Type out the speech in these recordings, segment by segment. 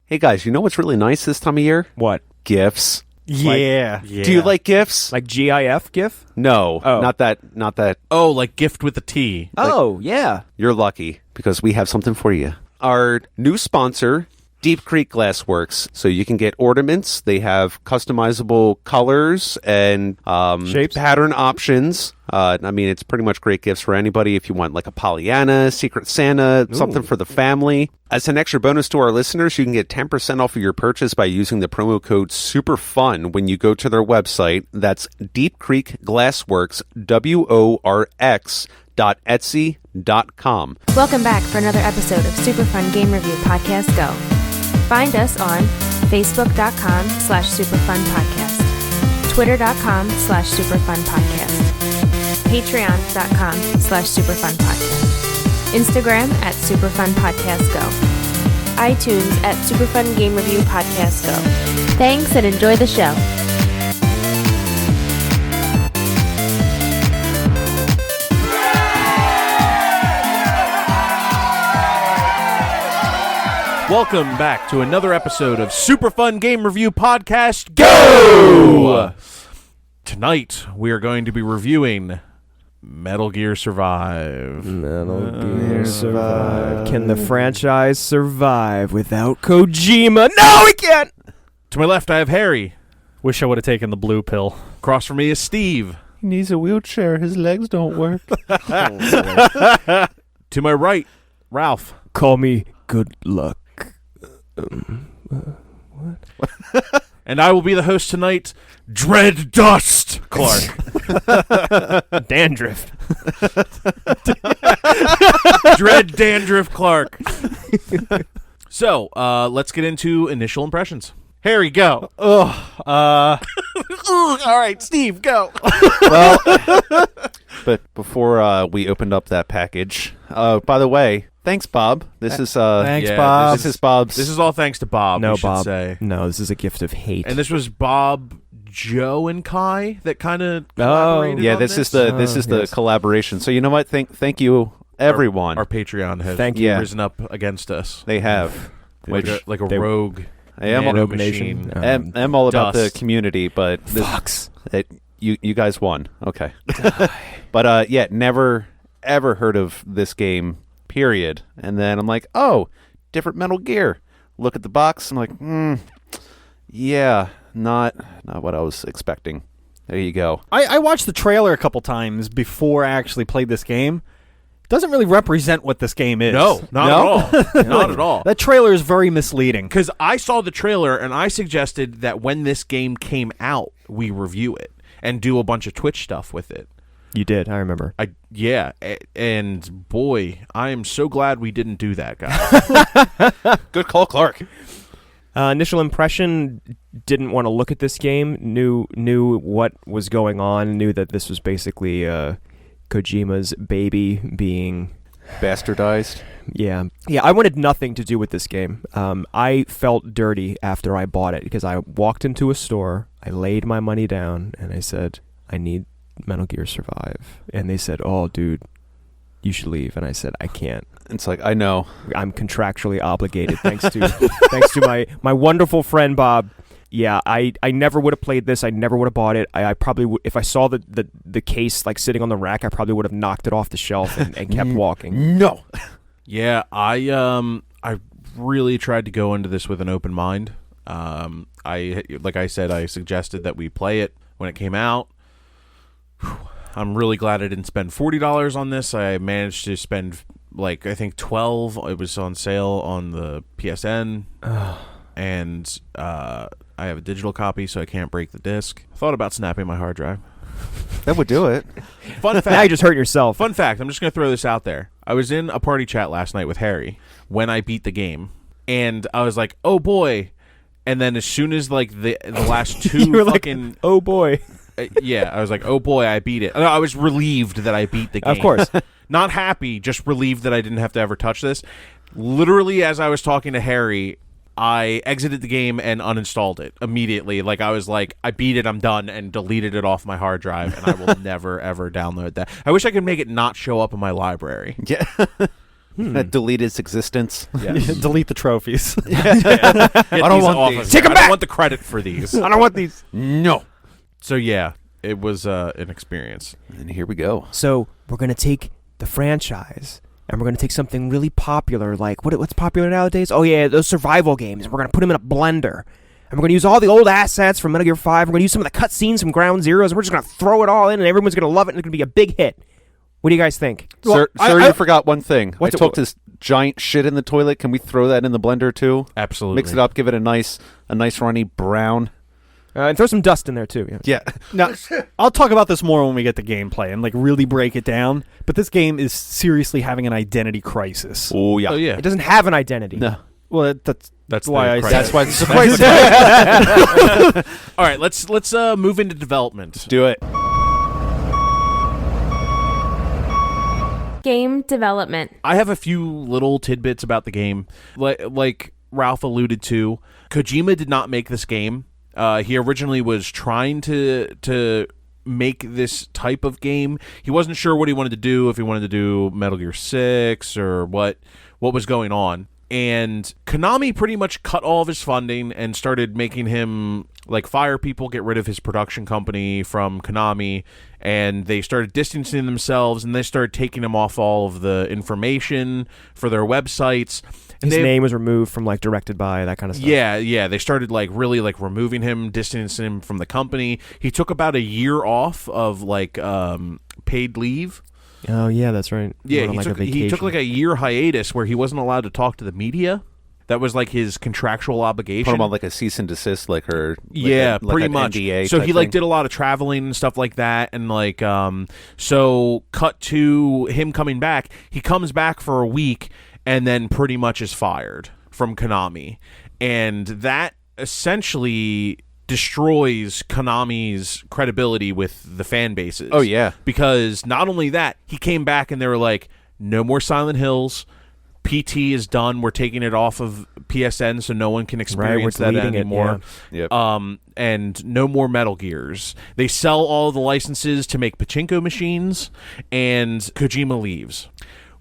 Hey guys, you know what's really nice this time of year? What? Gifts. Yeah. Do you like gifts? Like GIF GIF? No, not that. Oh, like gift with a T. Oh, yeah. You're lucky because we have something for you. Our new sponsor, Deep Creek Glassworks. So you can get ornaments. They have customizable colors and Shapes. pattern options. It's pretty much great gifts for anybody if you want like a Pollyanna, Secret Santa, something for the family. As an extra bonus to our listeners, you can get 10% off of your purchase by using the promo code SUPERFUN when you go to their website. That's Deep Creek Glassworks, WORX.etsy.com. Welcome back for another episode of Super Fun Game Review Podcast Go. Find us on Facebook.com/SuperFunPodcast, Twitter.com/SuperFunPodcast, Patreon.com/SuperFunPodcast, Instagram at SuperFunPodcastGo, iTunes at Superfun Game Review Podcast Go. Thanks and enjoy the show. Welcome back to another episode of Super Fun Game Review Podcast Go! Tonight, we are going to be reviewing Metal Gear Survive. Metal Gear Survive. Can the franchise survive without Kojima? No, we can't! To my left, I have Harry. Wish I would have taken the blue pill. Across from me is Steve. He needs a wheelchair. His legs don't work. To my right, Ralph. Call me good luck. And I will be the host tonight, Dread Dust Clark. Dandruff. Dread Dandruff Clark. So, let's get into initial impressions. Harry, go. All right, Steve, go. Well, but before we opened up that package, by the way, thanks, Bob. This is Thanks, yeah, Bob. This is Bob's. This is all thanks to Bob, No, we should Bob. say. No, this is a gift of hate. And this was Bob, Joe, and Kai that kind of Oh. collaborated yeah. on This is the yes. collaboration. So you know what? Thank you, everyone. Our Patreon have Thank you. risen up against us. They have. Like a they- rogue I am nano Rogue machine. Nation. I'm all about the Dust. community, but Fox. you guys won. Okay. But yeah, never ever heard of this game. Period. And then I'm like, oh, different Metal Gear. Look at the box. I'm like, yeah, not what I was expecting. There you go. I watched the trailer a couple times before I actually played this game. It doesn't really represent what this game is. No, not at all. Not at all. That trailer is very misleading. Because I saw the trailer and I suggested that when this game came out, we review it and do a bunch of Twitch stuff with it. You did, I remember. And boy, I am so glad we didn't do that, guys. Good call, Clark. Initial impression, didn't want to look at this game, knew what was going on, knew that this was basically Kojima's baby being Bastardized. Yeah, I wanted nothing to do with this game. I felt dirty after I bought it because I walked into a store, I laid my money down, and I said, I need Metal Gear Survive. And they said, oh, dude, you should leave. And I said, I can't. It's like, I know. I'm contractually obligated thanks to my wonderful friend Bob. Yeah, I never would have played this. I never would have bought it. I probably would, if I saw the case like sitting on the rack, I probably would have knocked it off the shelf and kept walking. No. Yeah, I really tried to go into this with an open mind. Like I said, I suggested that we play it when it came out. I'm really glad I didn't spend $40 on this. I managed to spend I think $12. It was on sale on the PSN, and I have a digital copy, so I can't break the disc. I thought about snapping my hard drive. That would do it. Fun fact. Now you just hurt yourself. Fun fact. I'm just going to throw this out there. I was in a party chat last night with Harry when I beat the game, and I was like, "Oh boy!" And then as soon as the last two you were fucking like, oh boy. Yeah, I was like, oh boy, I beat it. No, I was relieved that I beat the game. Of course. Not happy, just relieved that I didn't have to ever touch this. Literally, as I was talking to Harry, I exited the game and uninstalled it immediately. I was like, I beat it, I'm done, and deleted it off my hard drive, and I will never, ever download that. I wish I could make it not show up in my library. Yeah. Delete its existence. Delete the trophies. I don't want these. Take them back. I don't want the credit for these. I don't want these. No. So yeah, it was an experience. And here we go. So we're going to take the franchise and we're going to take something really popular, like what's popular nowadays? Oh yeah, those survival games. We're going to put them in a blender. And we're going to use all the old assets from Metal Gear 5. We're going to use some of the cutscenes from Ground Zeroes. And we're just going to throw it all in, and everyone's going to love it, and it's going to be a big hit. What do you guys think? Sir, you forgot one thing. I What's took this giant shit in the toilet. Can we throw that in the blender too? Absolutely. Mix it up, give it a nice runny brown. And throw some dust in there, too. Yeah. Now, I'll talk about this more when we get to gameplay and really break it down. But this game is seriously having an identity crisis. Oh yeah. Oh yeah. It doesn't have an identity. No. Well, that's why I said. That's why it's the crisis. All right, let's move into development. Do it. Game development. I have a few little tidbits about the game. Like Ralph alluded to, Kojima did not make this game. He originally was trying to make this type of game. He wasn't sure what he wanted to do, if he wanted to do Metal Gear 6 or what was going on. And Konami pretty much cut all of his funding and started making him fire people, get rid of his production company from Konami, and they started distancing themselves, and they started taking him off all of the information for their websites. And His name was removed from directed by, that kind of stuff. Yeah. They started really removing him, distancing him from the company. He took about a year off of paid leave. Oh yeah, that's right. Yeah, he took a year hiatus where he wasn't allowed to talk to the media. That was his contractual obligation. Put him on a cease and desist, pretty an much. NDA so he thing. did a lot of traveling and stuff like that, and so cut to him coming back. He comes back for a week and then pretty much is fired from Konami, and that essentially destroys Konami's credibility with the fan bases. Oh yeah, because not only that, he came back and they were like, no more Silent Hills. PT is done. We're taking it off of PSN so no one can experience that anymore. It, yeah. Yep. And no more Metal Gears. They sell all the licenses to make pachinko machines, and Kojima leaves.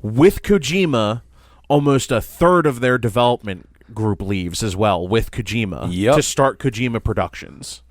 With Kojima, almost a third of their development group leaves as well with Kojima to start Kojima Productions.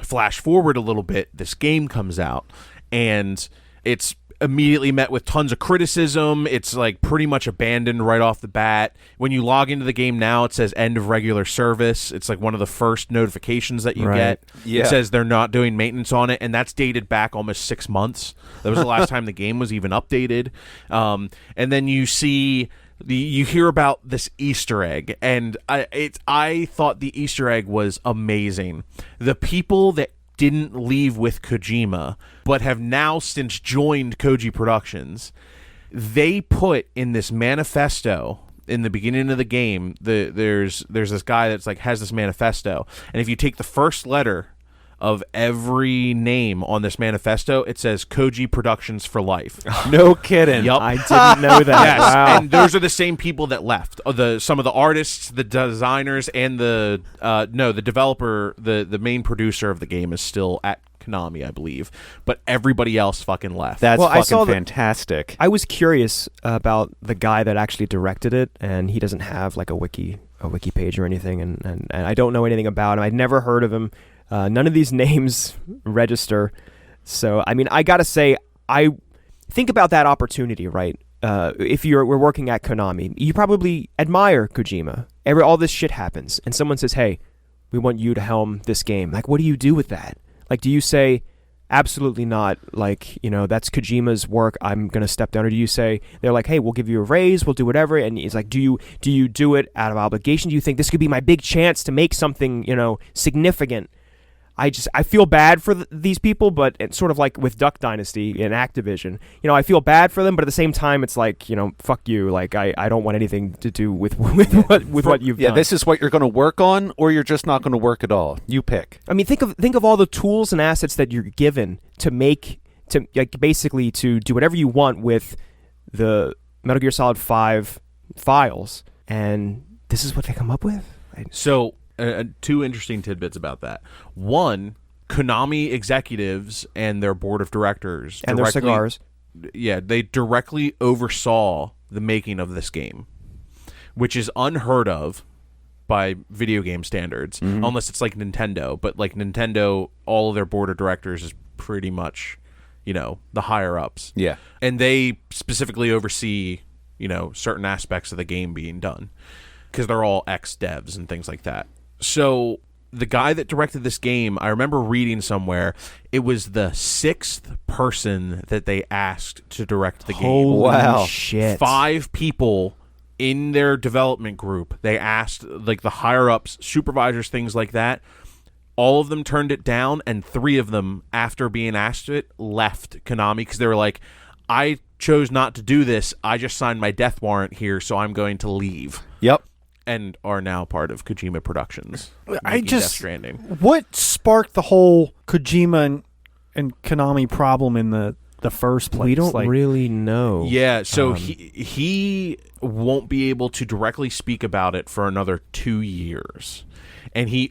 Flash forward a little bit, this game comes out, and it's immediately met with tons of criticism. It's pretty much abandoned right off the bat. When you log into the game now, it says end of regular service. It's one of the first notifications that you get. Yeah. It says they're not doing maintenance on it, and that's dated back almost 6 months. That was the last time the game was even updated. And then you see you hear about this Easter egg, and I thought the Easter egg was amazing. The people that didn't leave with Kojima, but have now since joined Koji Productions, they put in this manifesto in the beginning of the game. There's this guy that's has this manifesto, and if you take the first letter of every name on this manifesto, it says Koji Productions for life. No kidding. Yep. I didn't know that. Yes, Wow. and those are the same people that left. Some of the artists, the designers, and the developer, the main producer of the game is still at Konami, I believe. But everybody else fucking left. That's Well, I saw fucking that- fantastic. I was curious about the guy that actually directed it, and he doesn't have a wiki page or anything, and I don't know anything about him. I'd never heard of him. None of these names register. So, I gotta say, I think about that opportunity, right? If we're working at Konami, you probably admire Kojima. All this shit happens, and someone says, hey, we want you to helm this game. What do you do with that? Do you say, absolutely not, that's Kojima's work, I'm going to step down? Or do you say, they're like, hey, we'll give you a raise, we'll do whatever, and he's like, do you do it out of obligation? Do you think this could be my big chance to make something, significant? I feel bad for these people, but it's sort of like with Duck Dynasty and Activision. I feel bad for them, but at the same time, it's fuck you. I don't want anything to do with what you've done. This is what you're going to work on, or you're just not going to work at all. You pick. Think of all the tools and assets that you're given to basically to do whatever you want with the Metal Gear Solid 5 files, and this is what they come up with. So, two interesting tidbits about that. One, Konami executives and their board of directors and their cigars. Yeah, they directly oversaw the making of this game, which is unheard of by video game standards, unless it's like Nintendo. But like Nintendo, all of their board of directors is pretty much, the higher ups. Yeah. And they specifically oversee, certain aspects of the game being done because they're all ex-devs and things like that. So the guy that directed this game, I remember reading somewhere, it was the 6th person that they asked to direct the game. Holy Wow. shit. 5 people in their development group, they asked, like, the higher-ups, supervisors, things like that. All of them turned it down, and 3 of them, after being asked it, left Konami because they were like, I chose not to do this. I just signed my death warrant here, so I'm going to leave. Yep. And are now part of Kojima Productions. I making just Death Stranding. What sparked the whole Kojima and Konami problem in the first place? We don't really know. Yeah, so he won't be able to directly speak about it for another 2 years. And he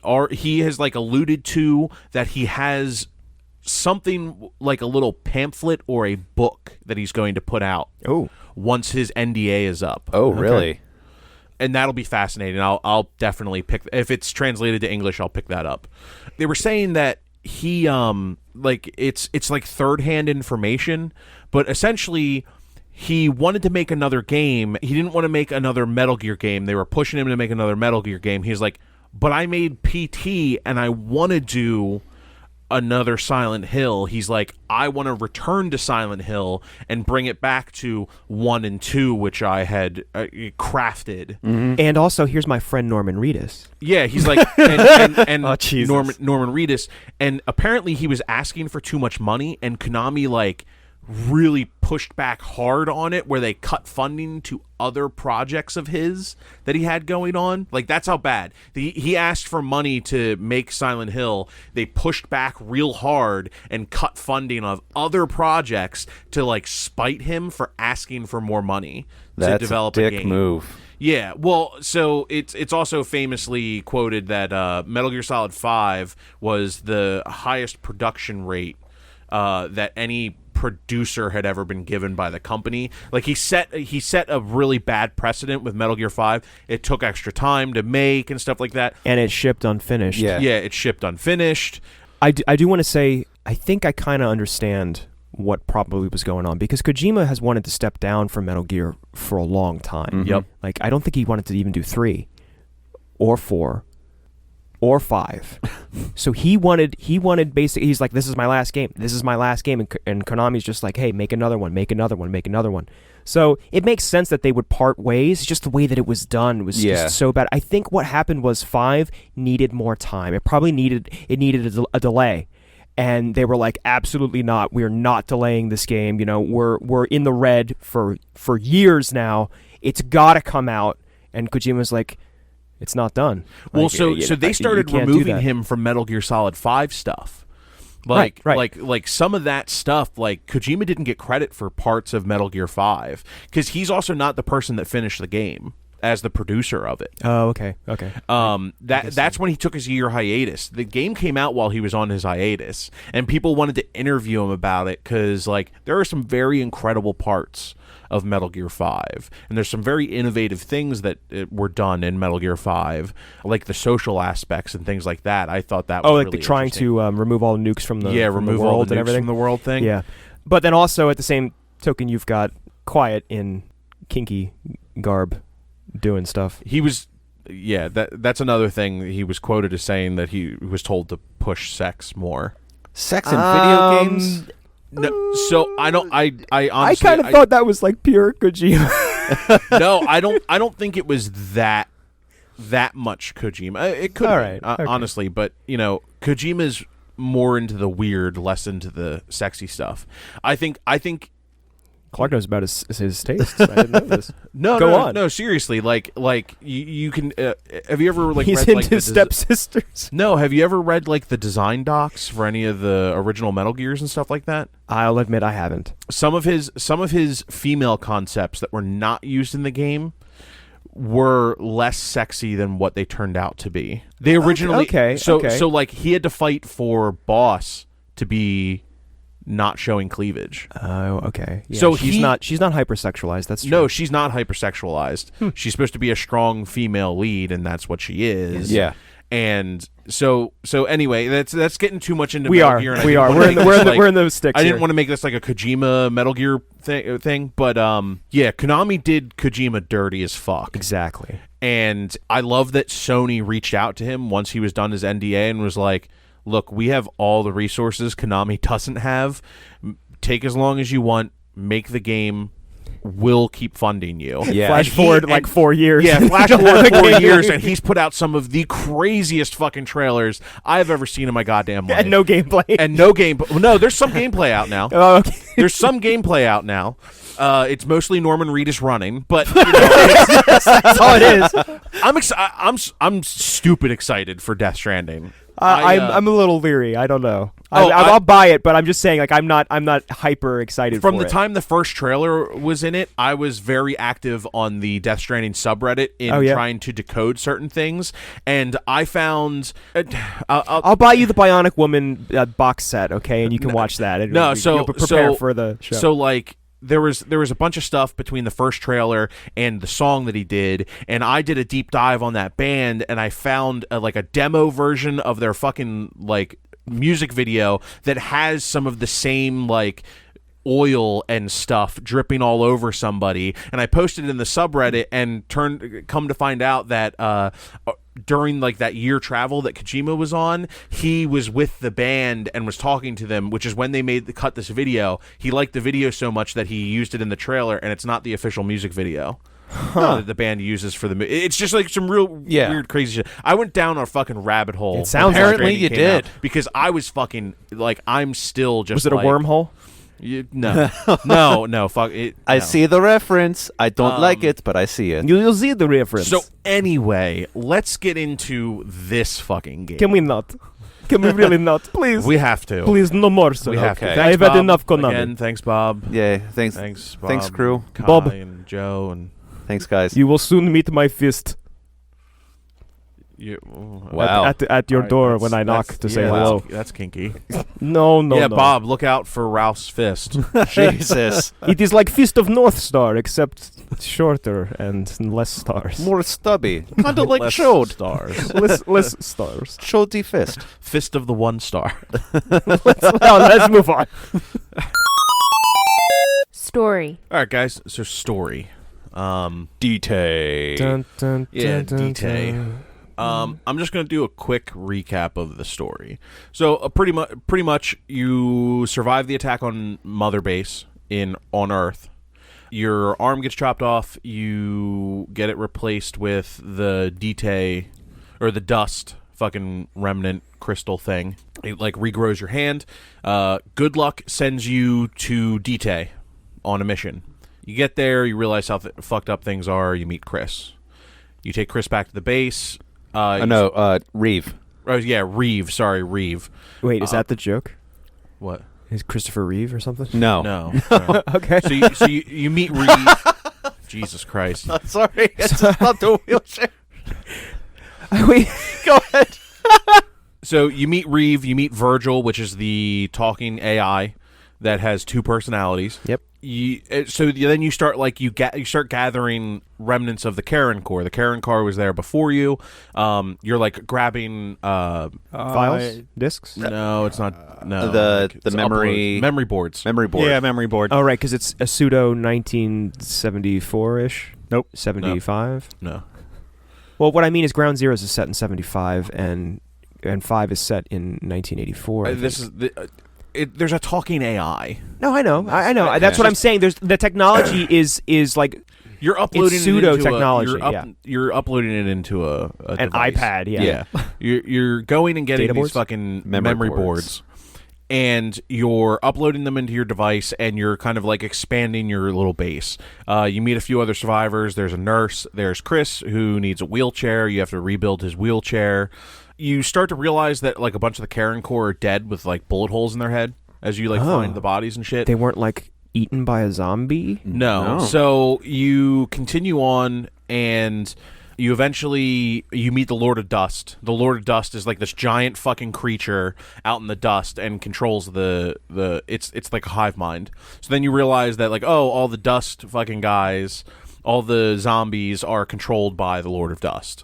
has like alluded to that he has something like a little pamphlet or a book that he's going to put out once his NDA is up. Oh, really? And that'll be fascinating. I'll definitely pick, if it's translated to English, I'll pick that up. They were saying that he like it's like third-hand information, but essentially he wanted to make another game. He didn't want to make another Metal Gear game. They were pushing him to make another Metal Gear game. He's like, but I made PT and I want to do another Silent Hill. He's like, I want to return to Silent Hill and bring it back to 1 and 2, which I had crafted. And also, here's my friend Norman Reedus. Yeah, he's like, and Oh, Jesus. Norman Reedus, and apparently he was asking for too much money, and Konami like really pushed back hard on it, where they cut funding to other projects of his that he had going on. Like, that's how bad. He asked for money to make Silent Hill. They pushed back real hard and cut funding of other projects to like spite him for asking for more money to develop a a dick game. move. Yeah, well, so it's also famously quoted that Metal Gear Solid 5 was the highest production rate that any producer had ever been given by the company. Like, he set a really bad precedent with Metal Gear 5. It took extra time to make and stuff like that. And it shipped unfinished. Yeah. Yeah, it shipped unfinished. I do want to say, I think I kind of understand what probably was going on, because Kojima has wanted to step down from Metal Gear for a long time. Yep. Like, I don't think he wanted to even do 3 or 4 or 5. So he wanted basically, he's like, this is my last game. This is my last game. And Konami's just like, hey, make another one, make another one, make another one. So it makes sense that they would part ways. It's just the way that it was done was just so bad. I think what happened was 5 needed more time. It probably needed a delay. And they were like, absolutely not. We're not delaying this game. We're in the red for years now. It's got to come out. And Kojima's like, it's not done. Well, Like, so they started you can't do removing that. him from Metal Gear Solid 5 stuff. Right. Like some of that stuff, like Kojima didn't get credit for parts of Metal Gear 5 because he's also not the person that finished the game as the producer of it. Oh, okay. That's when he took his year hiatus. The game came out while he was on his hiatus, and people wanted to interview him about it because, like, there are some very incredible parts of Metal Gear 5, and there's some very innovative things that were done in Metal Gear 5, like the social aspects and things like that. I thought that was like really the trying interesting. to remove all the nukes from the remove world all the and nukes everything from the world thing. Yeah, but then also at the same token, you've got Quiet in kinky garb doing stuff. He was, that's another thing. He was quoted as saying that he was told to push sex more. Sex in video games? No, so I honestly, I kind of thought that was like pure Kojima. No, I don't think it was that much Kojima. It could, All be, right, okay. honestly, but Kojima's more into the weird, less into the sexy stuff. I think Clark knows about his tastes. I didn't know this. Go on. No, seriously, like you can. Have you ever He's read into like the stepsisters. No, have you ever read like the design docs for any of the original Metal Gears and stuff like that? I'll admit I haven't. Some of his female concepts that were not used in the game were less sexy than what they turned out to be. They originally Okay. So like he had to fight for Boss to be not showing cleavage. Oh, okay. Yeah, So she's not hypersexualized. That's true. No, she's not hypersexualized. She's supposed to be a strong female lead, and that's what she is. Yeah. And so anyway, that's getting too much into we Metal are. Gear. And We are. We're in the sticks. I didn't here. want to make this like a Kojima Metal Gear thing, but yeah, Konami did Kojima dirty as fuck. Exactly. And I love that Sony reached out to him once he was done his NDA and was like, look, we have all the resources Konami doesn't have. Take as long as you want. Make the game. We'll keep funding you. Yeah. Flash forward like 4 years. Yeah, flash forward 4 years, and he's put out some of the craziest fucking trailers I've ever seen in my goddamn life. And no gameplay. And no game. No, there's some gameplay out now. Oh, okay. There's some gameplay out now. It's mostly Norman Reedus running, but you know, That's all it is. I'm stupid excited for Death Stranding. I'm a little leery. I don't know. Oh, I'll buy it, but I'm just saying, like, I'm not hyper excited From for the it. time the first trailer was in it, I was very active on the Death Stranding subreddit in trying to decode certain things, and I found. I'll buy you the Bionic Woman box set, okay, and you can watch that. You'll prepare for the show. So like. There was a bunch of stuff between the first trailer and the song that he did, and I did a deep dive on that band, and I found like a demo version of their fucking like music video that has some of the same like oil and stuff dripping all over somebody, and I posted it in the subreddit and come to find out that during like that year travel that Kojima was on, he was with the band and was talking to them, which is when they cut this video. He liked the video so much that he used it in the trailer, and it's not the official music video that the band uses for the movie. It's just like some real weird crazy shit. I went down a fucking rabbit hole. It sounds when apparently Stranding you came did. out, because I was fucking like, I'm still just Was it a like, wormhole? No, no, fuck it. I no. see the reference. I don't like it, but I see it. You'll see the reference. So anyway, let's get into this fucking game. Can we not? Can we really not? Please. We have to. Please, no more, sir. We have Okay. to. I've Thanks, had Bob. enough Konami. Again, thanks, Bob. Yeah, thanks. Thanks, Bob. Thanks, crew. Kai Bob. and Joe and Thanks, guys. You will soon meet my fist you. Wow. at your All right, door that's- when I knock that's- to say yeah, hello. That's kinky. No, yeah, no. Bob, look out for Ralph's fist. Jesus. It is like Fist of North Star, except shorter and less stars. More stubby. Kind of like Less Chode. stars. less stars. Chody fist. Fist of the 1 star. Let's move on. Story. All right, guys. So story. Detail. Dun, dun, Yeah, dun, dun, detail. dun. I'm just going to do a quick recap of the story. So, pretty much, you survive the attack on Mother Base on Earth. Your arm gets chopped off. You get it replaced with the DT or the dust fucking remnant crystal thing. It like regrows your hand. Good Luck sends you to DT on a mission. You get there. You realize how fucked up things are. You meet Chris. You take Chris back to the base. Reeve. Oh yeah, Reeve. Sorry, Reeve. Wait, is that the joke? What? Is Christopher Reeve or something? No. No. no. Okay. So you meet Reeve. Jesus Christ. Sorry. It's not the wheelchair. Wait. Go ahead. So you meet Reeve. You meet Virgil, which is the talking AI that has 2 personalities. Yep. Then you start you start gathering remnants of the Karen Core. The Karen Core was there before you. You're like grabbing Files? Discs? no, it's not. No, The it's memory- memory boards. Memory board. Yeah, memory board. Oh, right, because it's a pseudo 1974-ish. Nope. 75. No. Well, what I mean is Ground Zeroes is set in 75, and 5 is set in 1984. I This think. is there's a talking AI. No, I know. I know. Okay. That's what I'm saying. There's the technology is like You're uploading pseudo it into technology, you're uploading it into a an device. iPad. Yeah. You're going and getting Data these boards? fucking Memory memory boards. boards, and you're uploading them into your device, and you're kind of like expanding your little base. You meet a few other survivors. There's a nurse. There's Chris, who needs a wheelchair. You have to rebuild his wheelchair. You start to realize that like a bunch of the Karen Core are dead with like bullet holes in their head as you like find the bodies and shit. They weren't like eaten by a zombie. No. No. So you continue on, and You eventually meet the Lord of Dust. The Lord of Dust is like this giant fucking creature out in the dust and controls it's like a hive mind. So then you realize that like, oh, all the dust fucking guys, all the zombies are controlled by the Lord of Dust.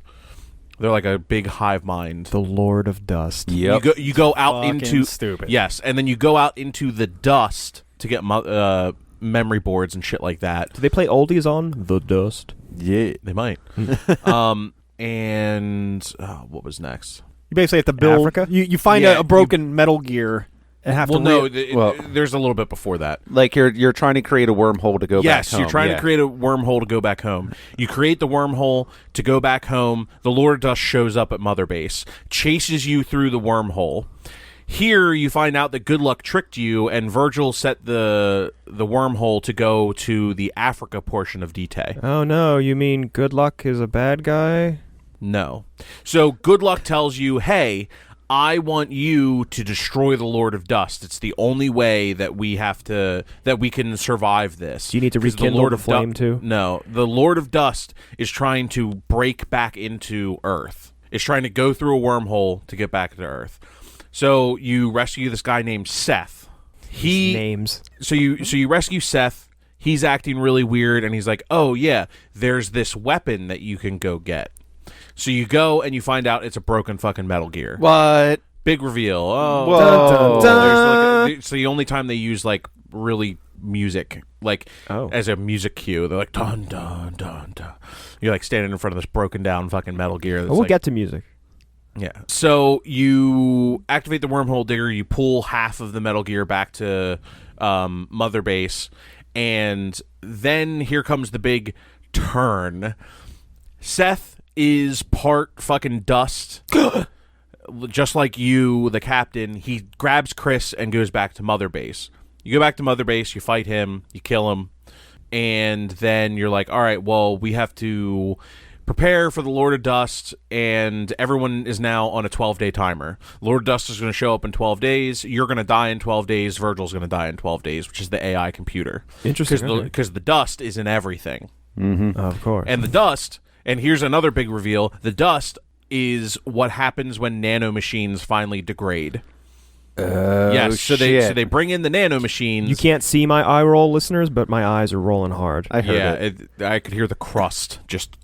They're like a big hive mind. The Lord of Dust. Yep. You go out Fucking into stupid. Yes, and then you go out into the dust to get memory boards and shit like that. Do they play oldies on the dust? Yeah. They might. And what was next? You basically have to build. Africa? You find Yeah, a broken Metal Gear and have Well, to. no, there's a little bit before that. Like you're trying to create a wormhole to go back Yes, home. you're trying to create a wormhole to go back home. You create the wormhole to go back home. The Lord of Dust shows up at Mother Base, chases you through the wormhole. Here, you find out that Good Luck tricked you, and Virgil set the wormhole to go to the Africa portion of D-Tay. Oh no, you mean Good Luck is a bad guy? No. So Good Luck tells you, hey, I want you to destroy the Lord of Dust. It's the only way that we can survive this. Do you need to 'Cause rekindle the flame too? No. The Lord of Dust is trying to break back into Earth. It's trying to go through a wormhole to get back to Earth. So you rescue this guy named Seth. Names. So you rescue Seth. He's acting really weird, and he's like, "Oh yeah, there's this weapon that you can go get." So you go and you find out it's a broken fucking Metal Gear. What? Big reveal. Oh, Whoa. Dun, dun, dun. There's it's the only time they use like really music, like as a music cue. They're like dun dun dun dun. You're like standing in front of this broken down fucking Metal Gear. That's We'll like, get to music. yeah. So you activate the wormhole digger. You pull half of the Metal Gear back to Mother Base, and then here comes the big turn. Seth is part fucking dust. Just like you, the captain. He grabs Chris and goes back to Mother Base. You go back to Mother Base, you fight him, you kill him, and then you're like, all right, well, we have to prepare for the Lord of Dust, and everyone is now on a 12-day timer. Lord of Dust is going to show up in 12 days. You're going to die in 12 days. Virgil's going to die in 12 days, which is the AI computer. Interesting. Because the dust is in everything. Of course. And the dust, and here's another big reveal, the dust is what happens when nanomachines finally degrade. Yes, so they bring in the nanomachines. You can't see my eye roll, listeners, but my eyes are rolling hard. I heard it. I could hear the crust, just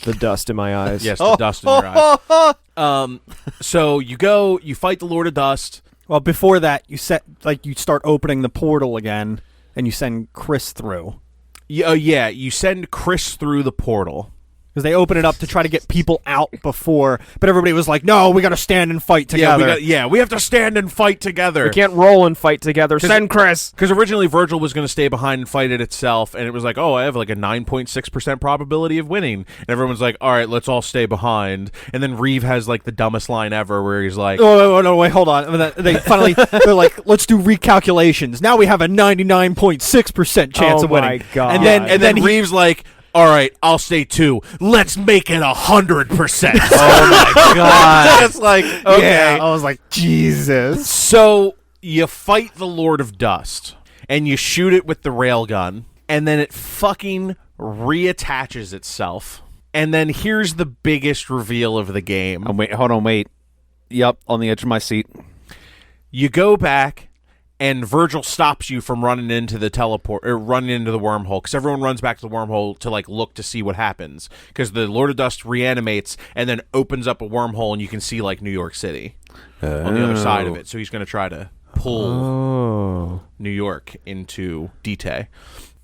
The dust in my eyes. yes, the dust in your eyes. So you go, you fight the Lord of Dust. Well, before that, you start opening the portal again, and you send Chris through Yeah, you send Chris through the portal. because they open it up to try to get people out before. But everybody was like, "No, we got to stand and fight together." We have to stand and fight together. We can't roll and fight together. Send Chris. Because originally Virgil was going to stay behind and fight it itself, and it was like, oh, I have like a 9.6% probability of winning. And everyone's like, all right, let's all stay behind. And then Reeve has like the dumbest line ever where he's like, Oh, no, wait, hold on. And then they finally, they're like, let's do recalculations. Now we have a 99.6% chance Oh of winning. my God. and then he- Reeve's like, all right, I'll stay too. Let's make it 100%. Oh my god. It's like, okay. Yeah, I was like, Jesus. So you fight the Lord of Dust, and you shoot it with the railgun, and then it fucking reattaches itself. And then here's the biggest reveal of the game. Hold on, wait. Yep, on the edge of my seat. You go back, and Virgil stops you from running into the teleport or running into the wormhole, because everyone runs back to the wormhole to like look to see what happens, because the Lord of Dust reanimates and then opens up a wormhole, and you can see like New York City on the other side of it. So he's going to try to pull New York into D-Tay.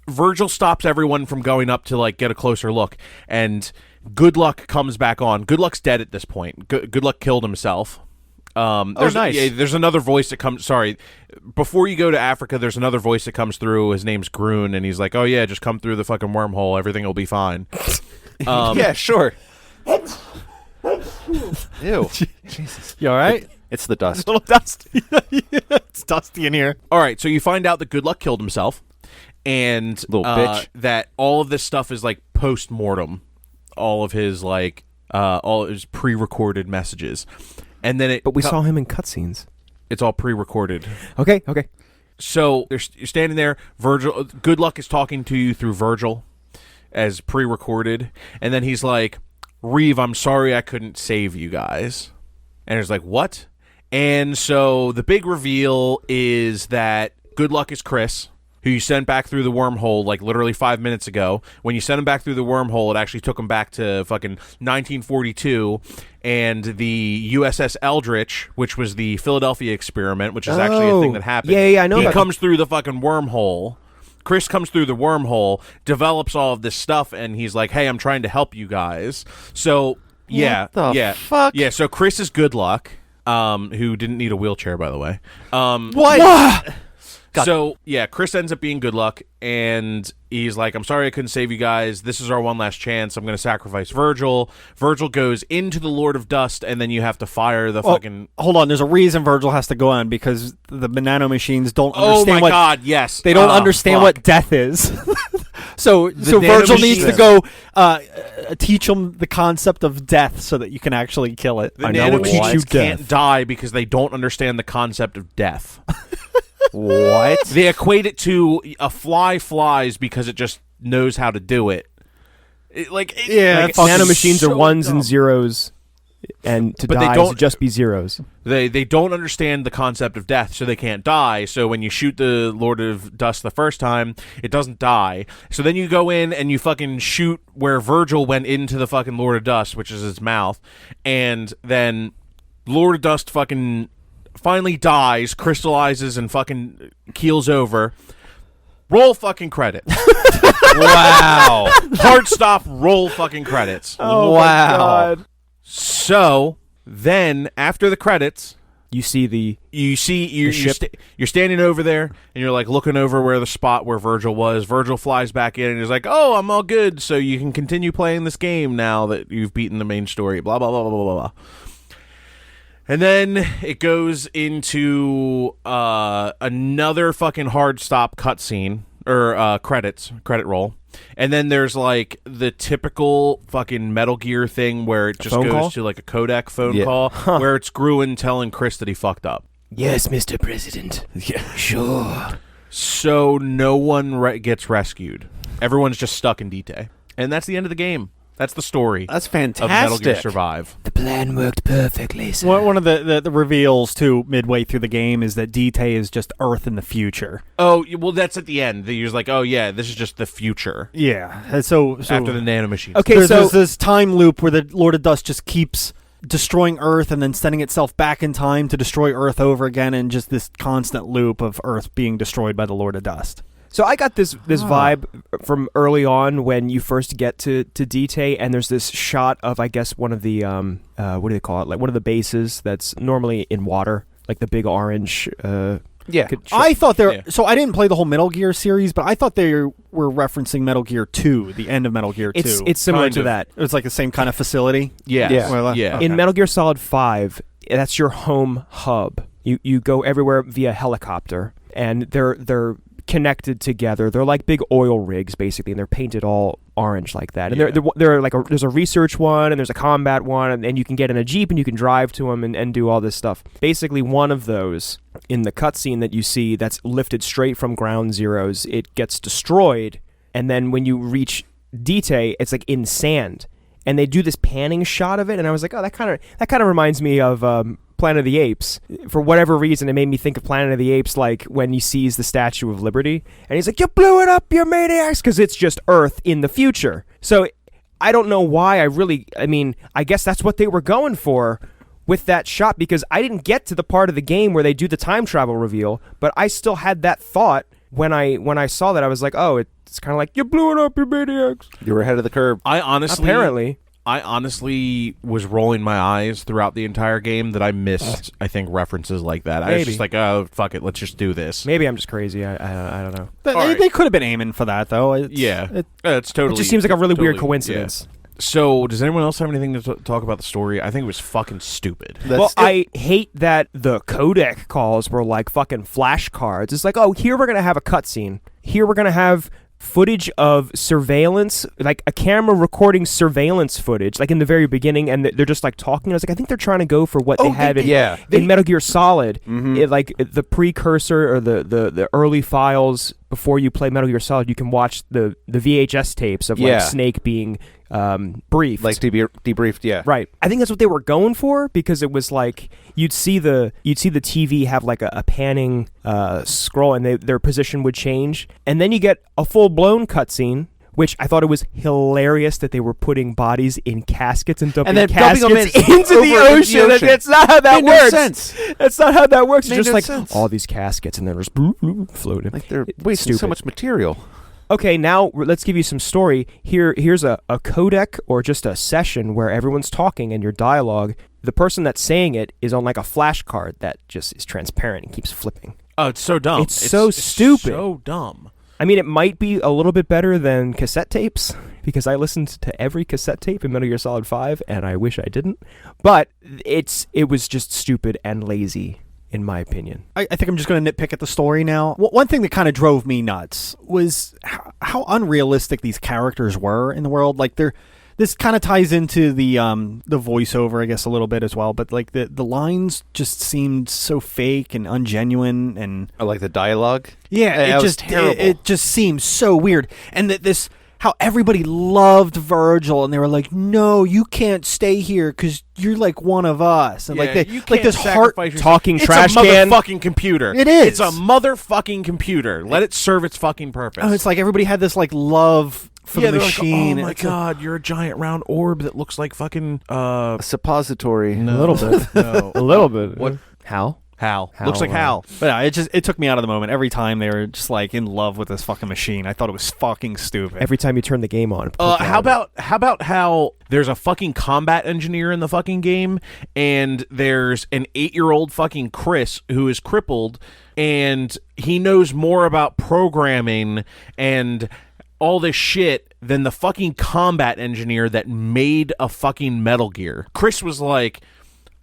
Virgil stops everyone from going up to like get a closer look, and Good Luck comes back on. Good Luck's dead at this point. Good Luck killed himself. Nice. There's another voice that comes. Sorry, before you go to Africa, there's another voice that comes through. His name's Groon, and he's like, "Oh yeah, just come through the fucking wormhole. Everything will be fine." Yeah, sure. Ew. Jesus. You all right? It's the dust. A little dusty. It's dusty in here. All right, so you find out that Good Luck killed himself, and Little bitch. that all of this stuff is like post mortem, all of his like all of his pre-recorded messages, and then But we saw him in cutscenes. it's all pre-recorded. Okay. So you're standing there. Virgil, Good Luck is talking to you through Virgil as pre-recorded, and then he's like, Reeve, I'm sorry I couldn't save you guys. And it's like, what? And so the big reveal is that Good Luck is Chris, who you sent back through the wormhole like literally 5 minutes ago. When you sent him back through the wormhole, it actually took him back to fucking 1942 and the USS Eldritch, which was the Philadelphia experiment, which is actually a thing that happened. Yeah, I know. He comes through the fucking wormhole. Chris comes through the wormhole, develops all of this stuff, and he's like, hey, I'm trying to help you guys. So, What the fuck? Yeah, so Chris is Good Luck, who didn't need a wheelchair, by the way. What? So, yeah, Chris ends up being Good Luck, and he's like, I'm sorry I couldn't save you guys. This is our one last chance. I'm going to sacrifice Virgil. Virgil goes into the Lord of Dust, and then you have to fire the fucking... Hold on, there's a reason Virgil has to go on, because the nano machines don't Oh understand my god, yes. They don't understand what death is. So Virgil needs to go teach them the concept of death so that you can actually kill it. The I know what teach you nanomachines can't death. die because they don't understand the concept of death. What? They equate it to a fly flies because it just knows how to do it. Like nanomachines are ones and dumb. zeros, and to But they die don't- is just be zeros. They don't understand the concept of death, so they can't die. So when you shoot the Lord of Dust the first time, it doesn't die. So then you go in and you fucking shoot where Virgil went into the fucking Lord of Dust, which is his mouth, and then Lord of Dust fucking finally dies, crystallizes, and fucking keels over. Roll fucking credits. Wow. Hard stop, roll fucking credits. Oh Wow. So then after the credits, You see the you're ship. you're standing over there and you're like looking over where the spot where Virgil was. Virgil flies back in and he's like, "Oh, I'm all good, so you can continue playing this game now that you've beaten the main story." Blah blah blah blah blah blah. And then it goes into another fucking hard stop cutscene or credit roll. And then there's like the typical fucking Metal Gear thing where it just phone goes call? to like a codec phone Yeah. call where it's Gruen telling Chris that he fucked up. yes, Mr. President. Yeah, sure. So no one gets rescued. Everyone's just stuck in D-Day. And that's the end of the game. That's the story That's of Metal Gear fantastic. Survive. The plan worked perfectly, sir. One of the reveals, too, midway through the game is that D-Tay is just Earth in the future. Oh, well, that's at the end. You're like, oh, yeah, this is just the future Yeah. And so after the nanomachines. Okay, there's this time loop where the Lord of Dust just keeps destroying Earth and then sending itself back in time to destroy Earth over again, and just this constant loop of Earth being destroyed by the Lord of Dust. So I got this vibe from early on when you first get to D-Tay, and there's this shot of, I guess, one of the what do they call it? Like one of the bases that's normally in water, like the big orange. Yeah. I thought Yeah. so I didn't play the whole Metal Gear series, but I thought they were referencing Metal Gear 2, the end of Metal Gear 2. It's similar Kind to of. that. It was like the same kind of facility. Yes. Yeah. Well, Yeah. okay. In Metal Gear Solid 5, that's your home hub. You go everywhere via helicopter, and they're connected together. They're like big oil rigs, basically, and they're painted all orange like that. And Yeah. they're like there's a research one, and there's a combat one, and you can get in a Jeep and you can drive to them and do all this stuff. Basically, one of those in the cutscene that you see that's lifted straight from Ground Zeroes, it gets destroyed, and then when you reach D-Tay, it's like in sand. And they do this panning shot of it, and I was like, oh, that kind of reminds me of Planet of the Apes. For whatever reason, it made me think of Planet of the Apes, like when he sees the Statue of Liberty, and he's like, "You blew it up, you maniacs!" Because it's just Earth in the future. So I don't know why. I guess that's what they were going for with that shot, because I didn't get to the part of the game where they do the time travel reveal, but I still had that thought when I saw that. I was like, oh, it's kind of like, "You blew it up, you maniacs." You were ahead of the curve. I honestly was rolling my eyes throughout the entire game that I missed, I think, references like that. I was Maybe. just like, oh, fuck it, let's just do this. Maybe I'm just crazy. I don't know. They could have been aiming for that, though. It's totally. It just seems like a really weird totally- coincidence. yeah. So, does anyone else have anything to talk about the story? I think it was fucking stupid. Well, I hate that the codec calls were like fucking flashcards. It's like, oh, here we're going to have a cutscene. Here we're going to have footage of surveillance, like a camera recording surveillance footage, like in the very beginning, and they're just like talking. I was like, I think they're trying to go for what they had in Metal Gear Solid, like the precursor or the early files before you play Metal Gear Solid, you can watch the VHS tapes of like Snake being briefed, like debriefed. Yeah, right. I think that's what they were going for, because it was like you'd see the TV have like a panning scroll, and their position would change, and then you get a full blown cutscene. Which I thought it was hilarious that they were putting bodies in caskets and dumping caskets into the ocean. That's not how that works. No sense. That's not how that works. It's just like all these caskets, and they're just floating. Like they're wasting so much material. Okay, now let's give you some story. Here's a codec or just a session where everyone's talking and your dialogue. The person that's saying it is on like a flashcard that just is transparent and keeps flipping. Oh, it's so dumb. It's so stupid. So dumb. I mean, it might be a little bit better than cassette tapes, because I listened to every cassette tape in Metal Gear Solid 5, and I wish I didn't. But it was just stupid and lazy, in my opinion. I think I'm just going to nitpick at the story now. One thing that kind of drove me nuts was how unrealistic these characters were in the world. Like, this kind of ties into the voiceover, I guess, a little bit as well. But like the lines just seemed so fake and ungenuine, and like the dialogue. Yeah, it was terrible. It just seemed so weird, and that how everybody loved Virgil, and they were like, "No, you can't stay here because you're like one of us." And like this heart talking trash can. It's a can. motherfucking computer. It is. It's a motherfucking computer. Let it serve its fucking purpose. Oh, it's like everybody had this like love for the machine. Like, oh my god, you're a giant round orb that looks like fucking a suppository. No. A little bit. No. A little bit. What? Hal? Looks like Hal. But yeah, it took me out of the moment every time they were just like in love with this fucking machine. I thought it was fucking stupid. Every time you turn the game on. How about how there's a fucking combat engineer in the fucking game, and there's an 8-year-old fucking Chris who is crippled, and he knows more about programming and all this shit than the fucking combat engineer that made a fucking Metal Gear. Chris was like,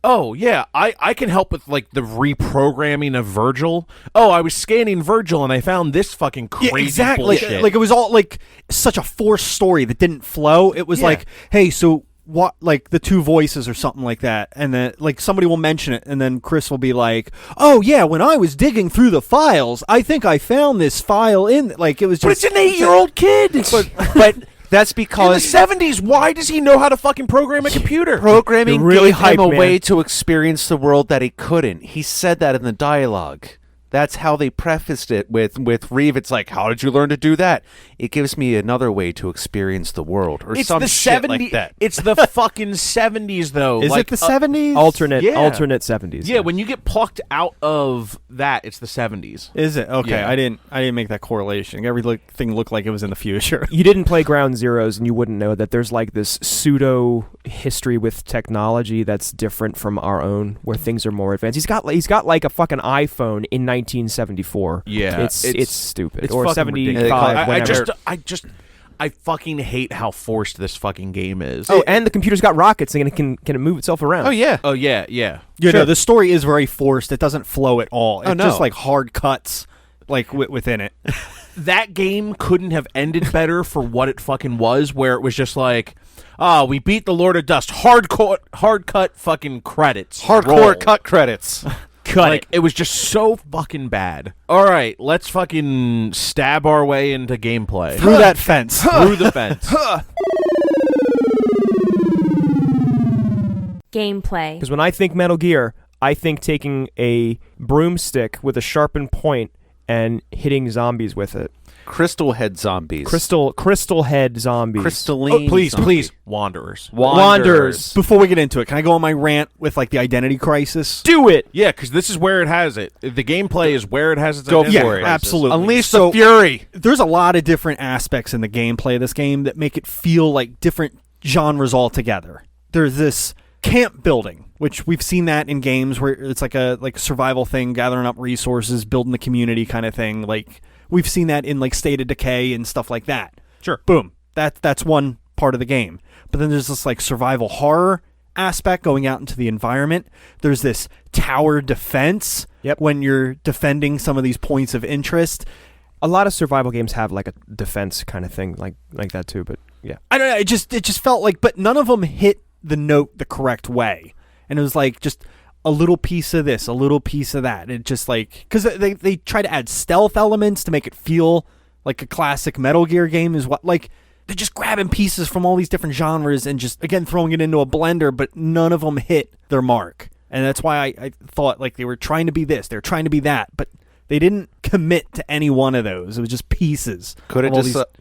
oh, yeah, I can help with, like, the reprogramming of Virgil. Oh, I was scanning Virgil, and I found this fucking crazy bullshit. Like, it was all, like, such a forced story that didn't flow. It was like, hey, so what, like, the two voices or something like that, and then, like, somebody will mention it, and then Chris will be like, oh, yeah, when I was digging through the files, I think I found this file in, like, it was just... But it's an 8-year-old kid! But that's because... In the 70s, why does he know how to fucking program a computer? Programming really gave him a hyped, way man. to experience the world that he couldn't. He said that in the dialogue. That's how they prefaced it with Reeve. It's like, how did you learn to do that? It gives me another way to experience the world, or It's some the shit 70s. like that. It's the fucking 70s, though. Is like, it the 70s? alternate Yeah. 70s. Yeah, when you get plucked out of that, it's the 70s. Is it? Okay, Yeah. I didn't make that correlation. Everything looked like it was in the future. You didn't play Ground Zeroes, and you wouldn't know that there's like this pseudo history with technology that's different from our own, where things are more advanced. He's got like a fucking iPhone in 1974. Yeah, it's stupid. It's or fucking 75. ridiculous. whenever. I fucking hate how forced this fucking game is. Oh, and the computer's got rockets, and it can move itself around. Oh, yeah. Oh yeah, yeah. No, the story is very forced. It doesn't flow at all. It's no. just like hard cuts, like within it. That game couldn't have ended better for what it fucking was, where it was just like, we beat the Lord of Dust. Hard cut fucking credits. Hardcore Roll. cut credits. Like, it was just so fucking bad. All right, let's fucking stab our way into gameplay. Through that fence. Through the fence. Gameplay. Because when I think Metal Gear, I think taking a broomstick with a sharpened point and hitting zombies with it. Crystal head zombies. Crystal head zombies. Crystalline. Please, zombies. please. Wanderers. Wanderers. Before we get into it, can I go on my rant with like the identity crisis? Do it. Yeah, because this is where it has it. The gameplay is where it has its Go identity for it. crisis. Absolutely. Unleash So- the fury. There's a lot of different aspects in the gameplay of this game that make it feel like different genres altogether. There's this camp building, which we've seen that in games where it's like a survival thing, gathering up resources, building the community kind of thing. Like we've seen that in like State of Decay and stuff like that. Sure. Boom. That's one part of the game. But then there's this like survival horror aspect going out into the environment. There's this tower defense when you're defending some of these points of interest. A lot of survival games have like a defense kind of thing like that too, but yeah. I don't know, it just felt like, but none of them hit the note the correct way. And it was like just a little piece of this, a little piece of that. It just like, because they try to add stealth elements to make it feel like a classic Metal Gear game is what, like, they're just grabbing pieces from all these different genres and just, again, throwing it into a blender, but none of them hit their mark. And that's why I thought, like, they were trying to be this, they're trying to be that, but they didn't commit to any one of those. It was just pieces. Couldn't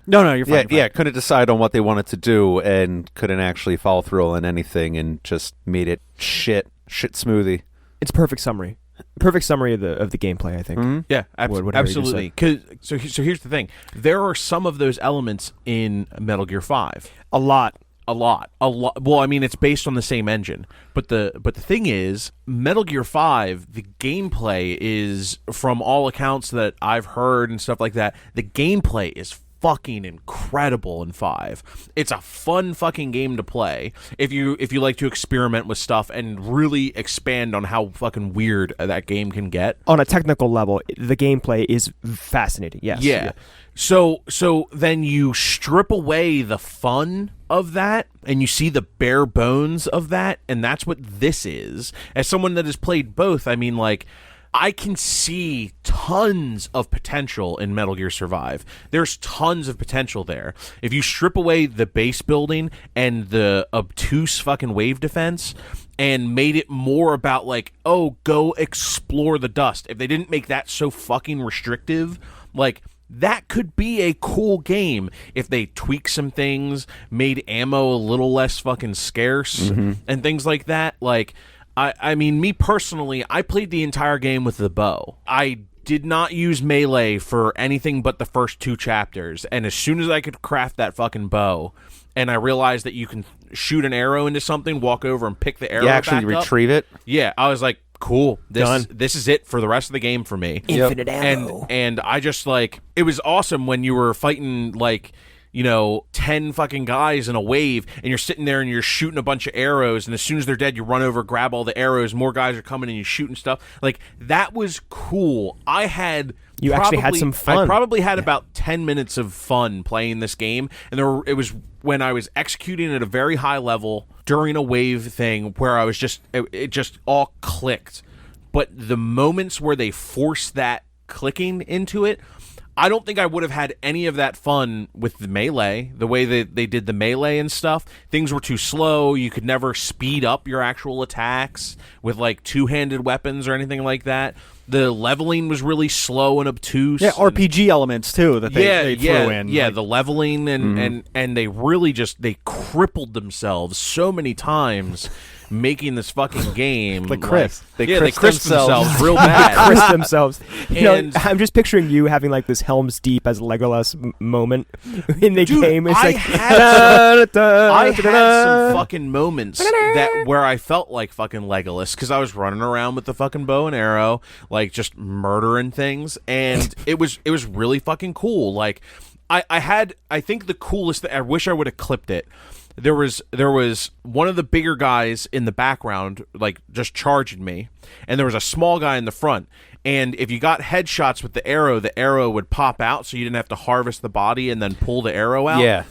No, you're fine. Yeah, couldn't decide on what they wanted to do and couldn't actually follow through on anything and just made it shit smoothie. It's perfect summary. Perfect summary of the gameplay, I think. Mm-hmm. Yeah, Whatever you absolutely. So here's the thing: there are some of those elements in Metal Gear 5. A lot. Well, I mean, it's based on the same engine, but the thing is, Metal Gear 5, the gameplay is, from all accounts that I've heard and stuff like that, the gameplay is fucking incredible in 5. It's a fun fucking game to play if you like to experiment with stuff and really expand on how fucking weird that game can get. On a technical level, the gameplay is fascinating. Yes. Yeah. So then you strip away the fun of that and you see the bare bones of that, and that's what this is. As someone that has played both, I mean, like, I can see tons of potential in Metal Gear Survive. There's tons of potential there. If you strip away the base building and the obtuse fucking wave defense and made it more about, like, oh, go explore the dust. If they didn't make that so fucking restrictive, like, that could be a cool game if they tweak some things, made ammo a little less fucking scarce, and things like that. Like, I mean, me personally, I played the entire game with the bow. I did not use melee for anything but the first 2 chapters, and as soon as I could craft that fucking bow, and I realized that you can shoot an arrow into something, walk over and pick the arrow back up. You actually retrieve it? Yeah, I was like, cool. Done. This is it for the rest of the game for me. Infinite ammo. And I just, like, it was awesome when you were fighting, like, 10 fucking guys in a wave, and you're sitting there and you're shooting a bunch of arrows, and as soon as they're dead, you run over, grab all the arrows, more guys are coming, and you shooting stuff. Like, that was cool. You actually had some fun. I probably had about 10 minutes of fun playing this game, and it was when I was executing at a very high level during a wave thing where I was just, it just all clicked. But the moments where they forced that clicking into it, I don't think I would have had any of that fun with the melee, the way that they did the melee and stuff. Things were too slow. You could never speed up your actual attacks with, like, two-handed weapons or anything like that. The leveling was really slow and obtuse. Yeah, RPG elements, too, that they threw in. Yeah, like, the leveling, and they really just, they crippled themselves so many times making this fucking game. Like Chris. They crisped themselves real bad. Chris themselves. And I'm just picturing you having, like, this Helm's Deep as Legolas moment in the game. It's I like, had some fucking moments where I felt like fucking Legolas because I was running around with the fucking bow and arrow, like, just murdering things, and it was really fucking cool. Like, I think the coolest thing, I wish I would have clipped it. There was one of the bigger guys in the background, like, just charging me, and there was a small guy in the front. And if you got headshots with the arrow would pop out, so you didn't have to harvest the body and then pull the arrow out. Yeah.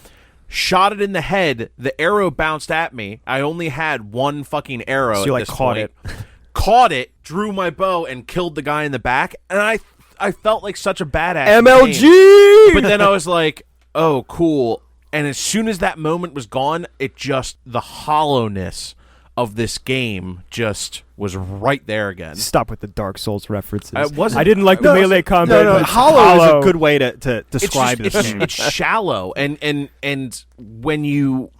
Shot it in the head. The arrow bounced at me. I only had one fucking arrow. So you, at like, this caught point. it. Caught it, drew my bow, and killed the guy in the back. And I felt like such a badass. MLG! But then I was like, oh, cool. And as soon as that moment was gone, the hollowness of this game just was right there again. Stop with the Dark Souls references. I didn't like the melee combat. No, but hollow is a good way to describe this game. It's shallow, and when you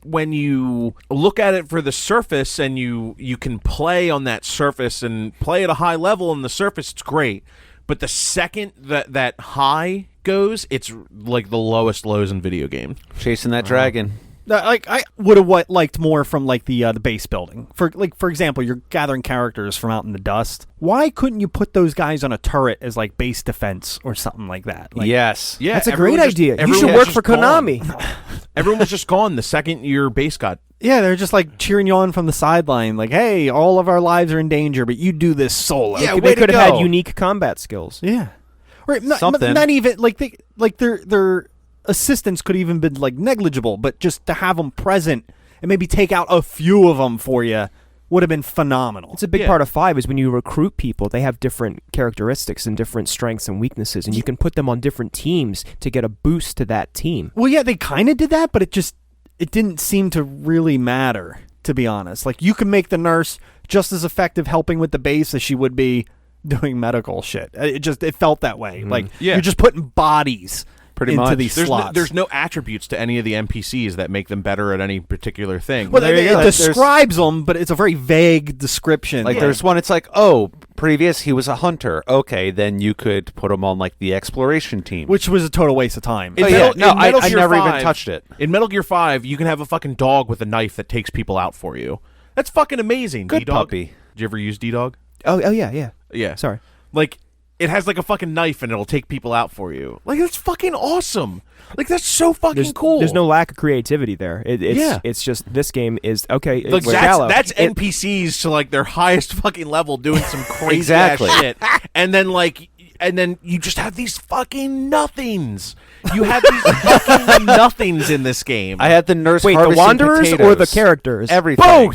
look at it for the surface, and you can play on that surface and play at a high level on the surface, it's great. But the second that high goes, it's like the lowest lows in video games. Chasing that dragon. Like, I would have liked more from, like, the base building. For example, you're gathering characters from out in the dust. Why couldn't you put those guys on a turret as, like, base defense or something like that? Like, Yes. Yeah, That's a great idea. You should was work just for Konami. Everyone was just gone the second your base got. Yeah, they're just, like, cheering you on from the sideline. Like, hey, all of our lives are in danger, but you do this solo. Yeah, They way to could have go. had unique combat skills. Yeah. Or Something. not even, like, their assistance could even been, like, negligible, but just to have them present and maybe take out a few of them for you would have been phenomenal. It's a big part of 5 is when you recruit people, they have different characteristics and different strengths and weaknesses, and you can put them on different teams to get a boost to that team. Well, yeah, they kind of did that, but it didn't seem to really matter, to be honest. Like, you can make the nurse just as effective helping with the base as she would be doing medical shit. It felt that way. Like, you're just putting bodies pretty into much. these slots. There's no attributes to any of the NPCs that make them better at any particular thing. Well, it describes them, but it's a very vague description. Like, there's one, it's like, oh, previous, he was a hunter. Okay, then you could put him on, like, the exploration team. Which was a total waste of time. In I never even touched it. In Metal Gear 5, you can have a fucking dog with a knife that takes people out for you. That's fucking amazing. Good D-Dog. puppy. Did you ever use D-Dog? Oh yeah. Yeah. Sorry. Like, it has like a fucking knife and it'll take people out for you. Like, that's fucking awesome. Like, that's so fucking cool. There's no lack of creativity there. It's just this game is okay. Like, it's shallow. that's NPCs to like their highest fucking level doing some crazy Exactly. ass shit, and then you just have these fucking nothings. You have these fucking nothings in this game. I had the nurse Wait, the harvesting Wanderers or potatoes. the characters? Everything. Both.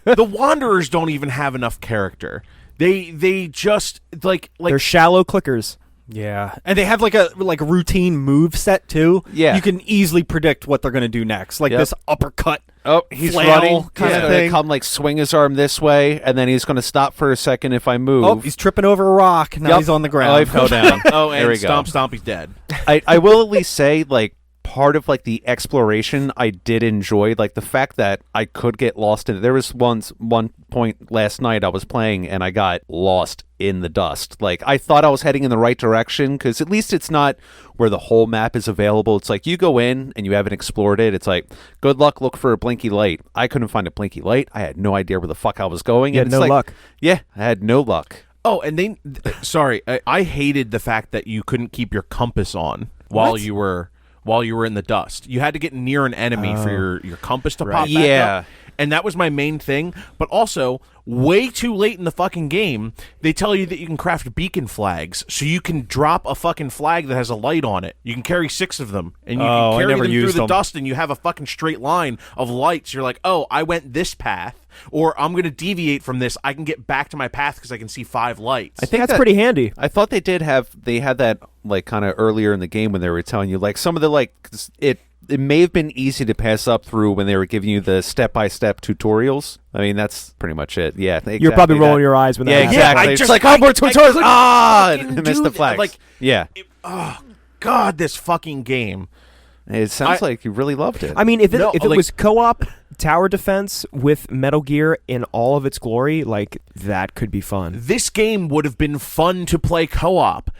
The Wanderers don't even have enough character. They just like They're shallow clickers. Yeah, and they have like a routine move set too. Yeah. You can easily predict what they're going to do next, like this uppercut. Oh, he's flail running. kind He's of going thing. to come, like, swing his arm this way, and then he's going to stop for a second if I move. Oh, he's tripping over a rock. Now Yep. he's on the Oh, ground. I fell down. oh, and there we go. stomp stomp, he's dead. I will at least say, like, part of, like, the exploration I did enjoy, like, the fact that I could get lost in it. There was one point last night I was playing and I got lost in the dust. Like, I thought I was heading in the right direction, because at least it's not where the whole map is available. It's like you go in and you haven't explored it. It's like, good luck, look for a blinky light. I couldn't find a blinky light. I had no idea where the fuck I was going. You and had it's no like, luck. Yeah, I had no luck. Oh, and sorry, I hated the fact that you couldn't keep your compass on while you were in the dust. You had to get near an enemy for your compass to pop back Yeah. up. And that was my main thing. But also, way too late in the fucking game, they tell you that you can craft beacon flags, so you can drop a fucking flag that has a light on it. You can carry 6 of them, and you can I carry never them through used the them. dust, and you have a fucking straight line of lights. You're like, oh, I went this path, or I'm going to deviate from this. I can get back to my path because I can see 5 lights. I think That's that- pretty handy. I thought they had that, like, kind of earlier in the game when they were telling you, like, some of the, like, it may have been easy to pass up through when they were giving you the step-by-step tutorials. I mean, that's pretty much it. Yeah, exactly. You're probably rolling your eyes when that Yeah, happens. exactly. I It's just- like, I- more I tutorials. couldn't I fucking missed do the that. flags. Like, yeah. God, this fucking game. It sounds like you really loved it. I mean, if it No, like- was co-op tower defense with Metal Gear in all of its glory, like, that could be fun. This game would have been fun to play co-op,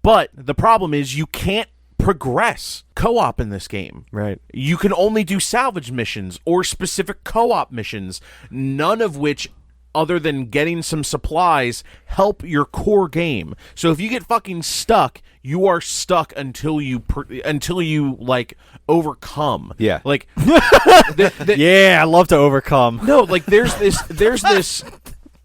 but the problem is you can't progress co-op in this game. Right. You can only do salvage missions or specific co-op missions, none of which, other than getting some supplies, help your core game. So if you get fucking stuck, you are stuck until you like overcome. Yeah. Like Yeah, I love to overcome. no, like there's this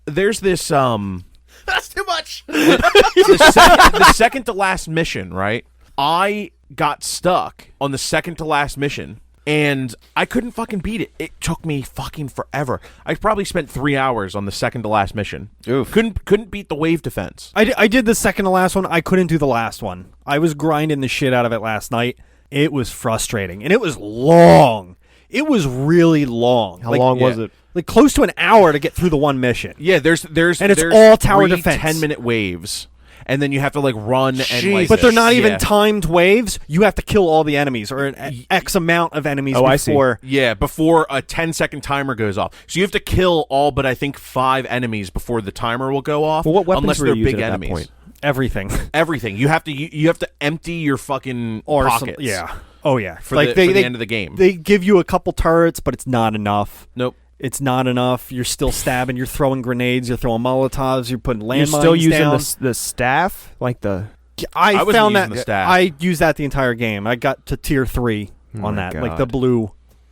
that's too much. The second to last mission, right? I got stuck on the second to last mission, and I couldn't fucking beat it. It took me fucking forever. I probably spent 3 hours on the second to last mission. Oof. Couldn't beat the wave defense. I did the second to last one. I couldn't do the last one. I was grinding the shit out of it last night. It was frustrating, and it was long. It was really long. How long was it? Like close to an hour to get through the one mission. Yeah, there's And it's there's all tower 3 defense. 10-minute waves, and then you have to like run and like. But they're not even Yeah. timed waves. You have to kill all the enemies, or an X amount of enemies Oh, I see. before. Yeah, before a 10-second timer goes off. So you have to kill all but I think 5 enemies before the timer will go off. Well, what weapons unless were they're you big using at that enemies. point? Everything. Everything. You have to empty your fucking pockets. Yeah. Oh yeah. For the end of the game. They give you a couple turrets, but it's not enough. Nope. It's not enough. You're still stabbing. You're throwing grenades. You're throwing Molotovs. You're putting landmines You're still using down. the staff, like the. I I wasn't found using that the staff. I used that the entire game. I got to tier 3 Oh on my that, like the God. blue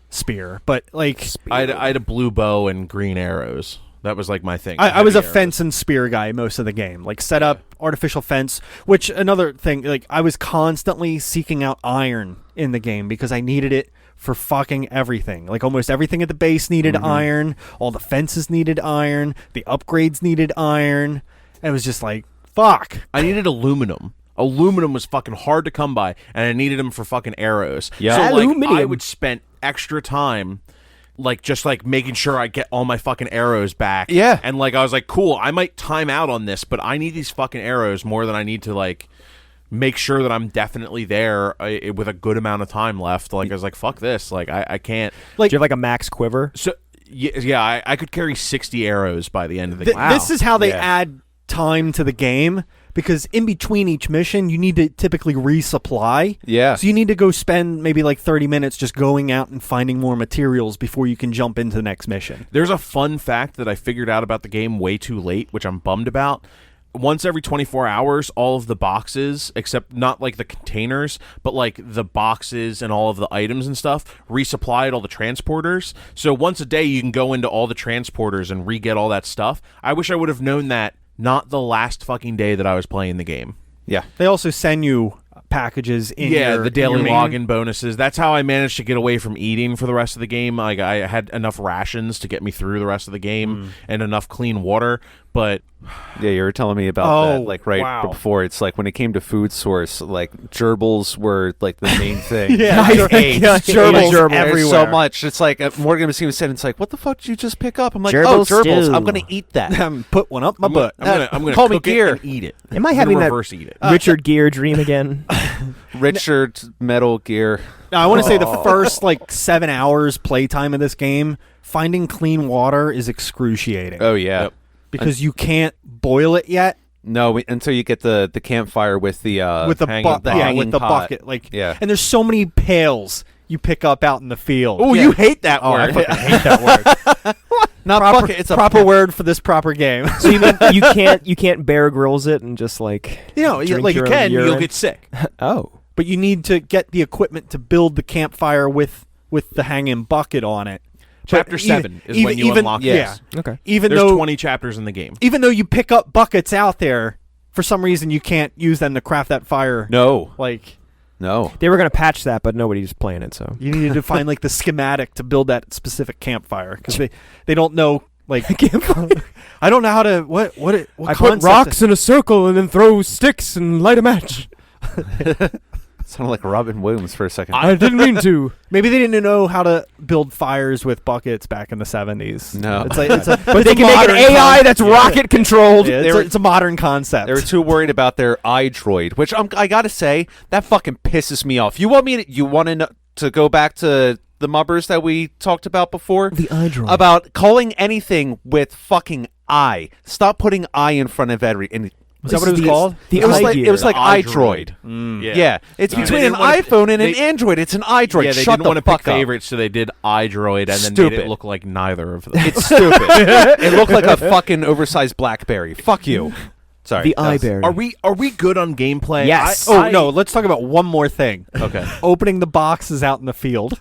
spear. But like, I had a blue bow and green arrows. That was like my thing. I was a Heavy arrows. fence and spear guy most of the game. Like set up artificial fence, which another thing. Like I was constantly seeking out iron in the game because I needed it for fucking everything. Like almost everything at the base needed iron. All the fences needed iron. The upgrades needed iron. It was just like, fuck. I needed aluminum. Aluminum was fucking hard to come by, and I needed them for fucking arrows. Yeah. So like, Aluminum. I would spend extra time, like just like making sure I get all my fucking arrows back. Yeah. And like I was like, cool, I might time out on this, but I need these fucking arrows more than I need to like make sure that I'm definitely there with a good amount of time left. Like I was like, fuck this. Like I can't. Do you have like a max quiver? So yeah, I could carry 60 arrows by the end of the game. This is how they Yeah. add time to the game, because in between each mission you need to typically resupply. Yeah. So you need to go spend maybe like 30 minutes just going out and finding more materials before you can jump into the next mission. There's a fun fact that I figured out about the game way too late, which I'm bummed about. Once every 24 hours, all of the boxes, except not like the containers, but like the boxes and all of the items and stuff, resupply at all the transporters. So once a day, you can go into all the transporters and re-get all that stuff. I wish I would have known that not the last fucking day that I was playing the game. Yeah. They also send you packages in your, the daily in your main- login bonuses. That's how I managed to get away from eating for the rest of the game. Like I had enough rations to get me through the rest of the game and enough clean water. But Yeah, you were telling me about that, Oh, like right wow. before. It's like when it came to food source, like gerbils were like the main thing. Yeah, I ger- hate yeah, gerbils gerbils everywhere. so much. It's like Morgan was even saying, it's like, what the fuck did you just pick up? I'm like, Gerbil oh, gerbils. stew. I'm gonna eat that. Put one up my butt. I'm gonna Call me cook it Gear. and eat it. Am I I'm having gonna that reverse eat it? Richard Gere dream again? Richard Metal Gear. Now, I want to say the first like 7 hours playtime of this game, finding clean water is excruciating. Oh yeah. Yep. Because you can't boil it yet No, until you get the campfire with the with the, hanging the yeah, hanging with the pot. bucket. Like, Yeah. and there's so many pails you pick up out in the field. Oh, Yeah. you hate that Oh, I word. fucking hate that word. Not proper, bucket. It's a proper word for this proper game. So you mean you can't Bear Grylls it and just like drink like your you own can, urine? You'll get sick. Oh. but you need to get the equipment to build the campfire with the hanging bucket on it. Chapter But 7 is when you unlock yes. this. Okay. Even There's though 20 chapters in the game. even though you pick up buckets out there, for some reason you can't use them to craft that fire. No. Like, No. They were gonna patch that, but nobody's playing it. So you needed to find like the schematic to build that specific campfire, because they don't know, like, I don't know how to what I put concept rocks in a circle and then throw sticks and light a match. Sounded like Robin Williams for a second. I didn't mean to. Maybe they didn't know how to build fires with buckets back in the 70s. No. It's like it's a, But it's they a can make modern an AI con- that's rocket controlled. Yeah, it's a modern concept. They were too worried about their iDroid, which I gotta say that fucking pisses me off. You want to go back to the mubbers that we talked about before? The iDroid. About calling anything with fucking I. Stop putting I in front of every. And Is that what it was called? The it was like iGear. it was like iDroid. iDroid. Yeah, it's No, between they an didn't wanna- iPhone and an they- Android. It's an iDroid. Yeah, they Shut didn't the want to pick fuck up. favorites, so they did iDroid and then made Stupid. it look like neither of them. It's stupid. It looked like a fucking oversized BlackBerry. Fuck you. Sorry. The that was- iBear. Are we good on gameplay? Yes. No, let's talk about one more thing. Okay. Opening the boxes out in the field.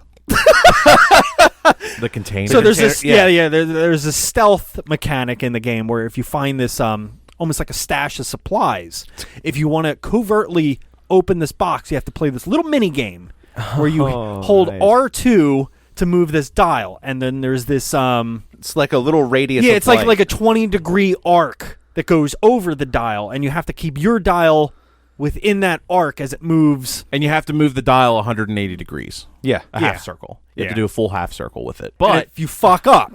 The container. So there's this, container- there's a stealth mechanic in the game where if you find this almost like a stash of supplies, if you want to covertly open this box, you have to play this little mini game where you hold nice. R2 to move this dial, and then there's this It's like a little radius. yeah, of it's like a 20-degree arc that goes over the dial, and you have to keep your dial within that arc as it moves. and you have to move the dial 180 degrees. yeah. A Yeah. half circle. You have Yeah. to do a full half circle with it. But But if you fuck up,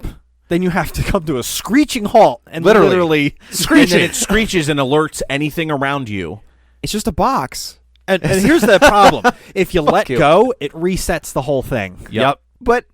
then you have to come to a screeching halt and literally and then it screeches and alerts anything around you. It's just a box. And here's the problem: if you let you. go, it resets the whole thing. Yep. But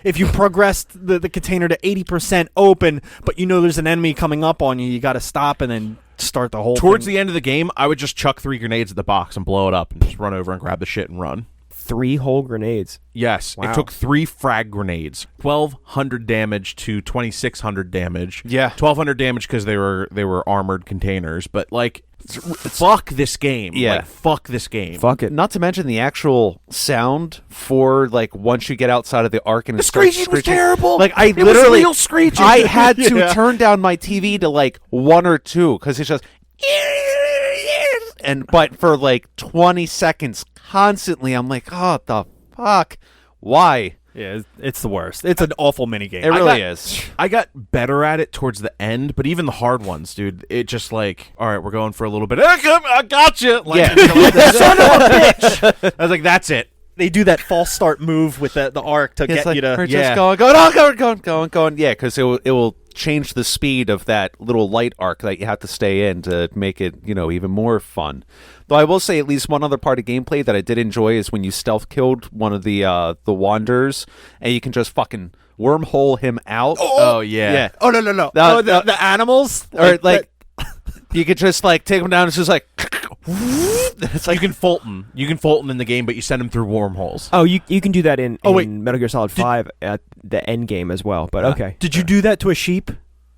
if you progressed the container to 80% open, but you know there's an enemy coming up on you, you got to stop and then start the whole. Towards thing. the end of the game, I would just chuck 3 grenades at the box and blow it up and just run over and grab the shit and run. 3 whole grenades. Yes, Wow. it took 3 frag grenades, 1,200 damage to 2,600 damage. Yeah. 1,200 damage because they were armored containers. But like, fuck this game. Yeah. Like, fuck this game. Fuck it. Not to mention the actual sound for like once you get outside of the arc and The it starts screeching was terrible. Like I It was literally, real screeching. I had to Yeah. turn down my TV to like 1 or 2 because it's just but for like 20 seconds constantly, I'm like, oh the fuck, Why? Yeah, it's the worst. It's an awful mini game. It really is. I got better at it towards the end, but even the hard ones, dude, it just like, all right, we're going for a little bit. I got you. Like, Yeah. son of a bitch. I was like, that's it. They do that false start move with the arc to get you to. We're Yeah. just going. Yeah, because it will change the speed of that little light arc that you have to stay in to make it, even more fun. Though I will say at least one other part of gameplay that I did enjoy is when you stealth killed one of the wanderers, and you can just fucking wormhole him out. Oh, yeah. Yeah. Oh no! The animals Or you could just like take him down. It's just like It's like you can Fulton. You can Fulton in the game, but you send him through wormholes. Oh, you can do that in wait. Metal Gear Solid 5 at the end game as well. But okay. Did you do that to a sheep?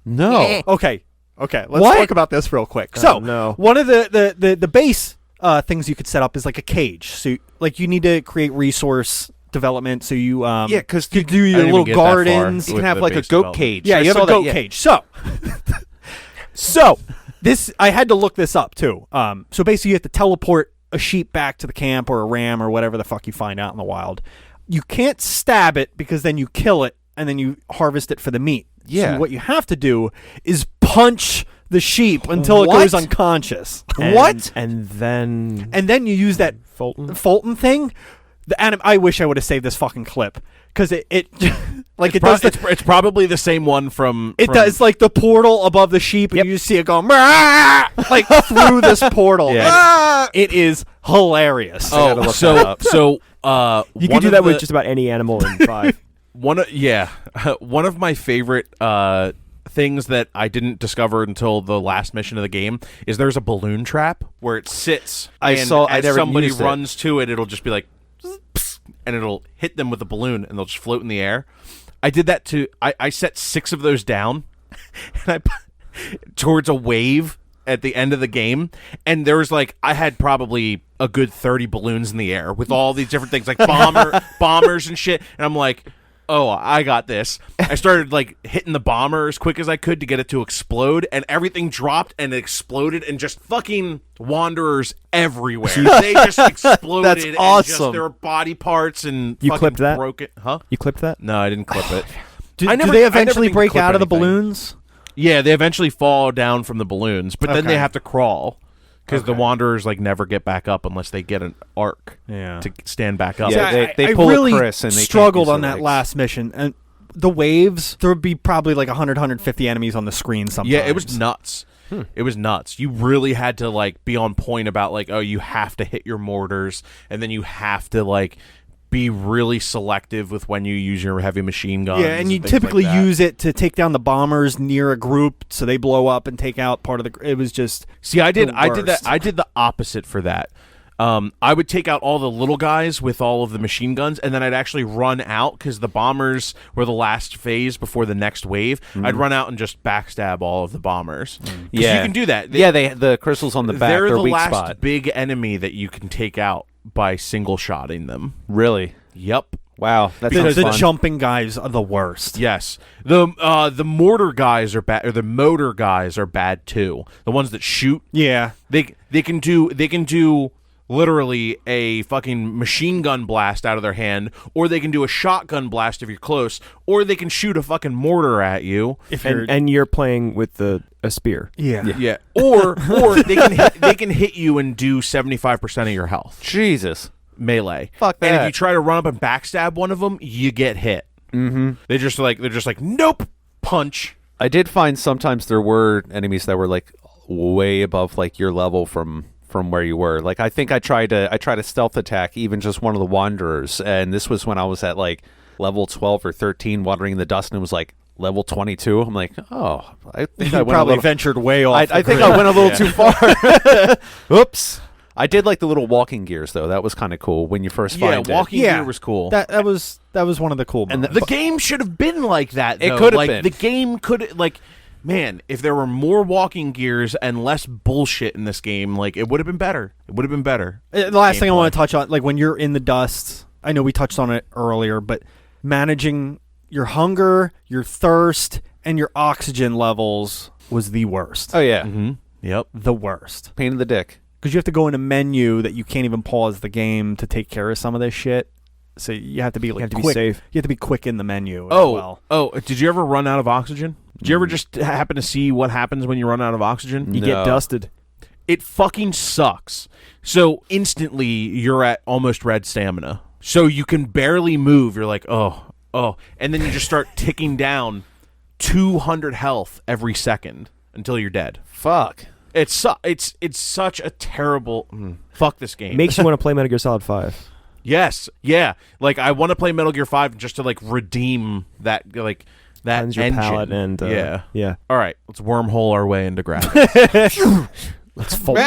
no. Okay. Let's What? talk about this real quick. Oh, So, no. one of the base things you could set up is like a cage. So, like, you need to create resource development. So you Yeah, because you do I your didn't little even get that far. gardens. you with can have the like a base goat development. cage. Yeah, I you have saw a that, goat yeah. cage. So this I had to look this up too. So basically, you have to teleport a sheep back to the camp or a ram or whatever the fuck you find out in the wild. You can't stab it because then you kill it and then you harvest it for the meat. Yeah. So what you have to do is punch the sheep until it What? goes unconscious. What? And then And then you use that Fulton thing. I wish I would have saved this fucking clip because it like it does. It's probably the same one from. It does like the portal above the sheep, and you just see it going like through this portal. Yeah. It is hilarious. gotta look that so up. you can do that with just about any animal in 5. one of my favorite things that I didn't discover until the last mission of the game is there's a balloon trap where it sits. I and saw- I as never somebody used it. runs to it, it'll just be like, and it'll hit them with the balloon, and they'll just float in the air. I did that too. I set 6 of those down, and I put towards a wave at the end of the game, and there was like I had probably a good 30 balloons in the air with all these different things like bombers and shit, and I'm like, oh, I got this. I started like hitting the bomber as quick as I could to get it to explode, and everything dropped and it exploded, and just fucking wanderers everywhere. They just exploded. That's and awesome. just, there were body parts and You fucking clipped that? broke it. Huh? You clipped that? No, I didn't clip it. Do I never- they I never eventually think break clip out of the anything. balloons? Yeah, they eventually fall down from the balloons, but then they Okay. have to crawl because the wanderers like never get back up unless they get an arc Yeah. to stand back up. Yeah, See, they I pull a really Chris and they can't struggled use on their that legs. last mission, and the waves. There would be probably like 150 enemies on the screen. Sometimes. Yeah, it was nuts. It was nuts. You really had to like be on point about like, oh, you have to hit your mortars, and then you have to like be really selective with when you use your heavy machine guns. Yeah, and you things typically like that. use it to take down the bombers near a group, so they blow up and take out part of the. It was just See, I did the that. worst. I did the opposite for that. I would take out all the little guys with all of the machine guns, and then I'd actually run out because the bombers were the last phase before the next wave. I'd run out and just backstab all of the bombers. 'Cause Yeah. you can do that. The crystals on the back. They're They're the weak last spot. big enemy that you can take out by single shotting them. Really? Yep. Wow, that the sounds fun. jumping guys are the worst. Yes. The mortar guys are bad, or the motor guys are bad too. The ones that shoot. Yeah, They can do literally a fucking machine gun blast out of their hand, or they can do a shotgun blast if you're close, or they can shoot a fucking mortar at you. if you're And you're playing with a spear. yeah. Yeah. Or they can hit you and do 75% of your health Jesus. melee. Fuck And if that. you try to run up and backstab one of them, you get hit. Mm-hmm. They're just like nope, punch. I did find sometimes there were enemies that were like way above like your level from where you were. Like I think I tried a stealth attack even just one of the wanderers, and this was when I was at like level 12 or 13 wandering in the dust, and it was like level 22. I'm like, oh, I think I You went probably a little, ventured way off. I think I went a little too far. Oops. I did like the little walking gears though. That was kind of cool when you first find it. walking Yeah. gear was cool. that was one of the cool. And moments. The game should have been like that. It though. could have like, been. The game could like, man, if there were more walking gears and less bullshit in this game, like it would have been better. It would have been better. The last thing I Gameplay. want to touch on, like when you're in the dust, I know we touched on it earlier, but managing your hunger, your thirst, and your oxygen levels was the worst. Oh yeah. Mm-hmm. Yep. The worst. Pain in the dick. Because you have to go in a menu that you can't even pause the game to take care of some of this shit. so you have to be like have to be quick. safe. You have to be quick in the menu as Oh, well. did you ever run out of oxygen? Did you ever just happen to see what happens when you run out of oxygen? You No. get dusted. It fucking sucks. So instantly you're at almost red stamina. So you can barely move. You're like, oh. And then you just start ticking down 200 health every second until you're dead. Fuck. It's such a terrible fuck this game. Makes you want to play Metal Gear Solid 5. Yes. Yeah. Like I want to play Metal Gear 5 just to like redeem that that Cleanse your engine. palate and yeah. All right, let's wormhole our way into graphics. Let's fold.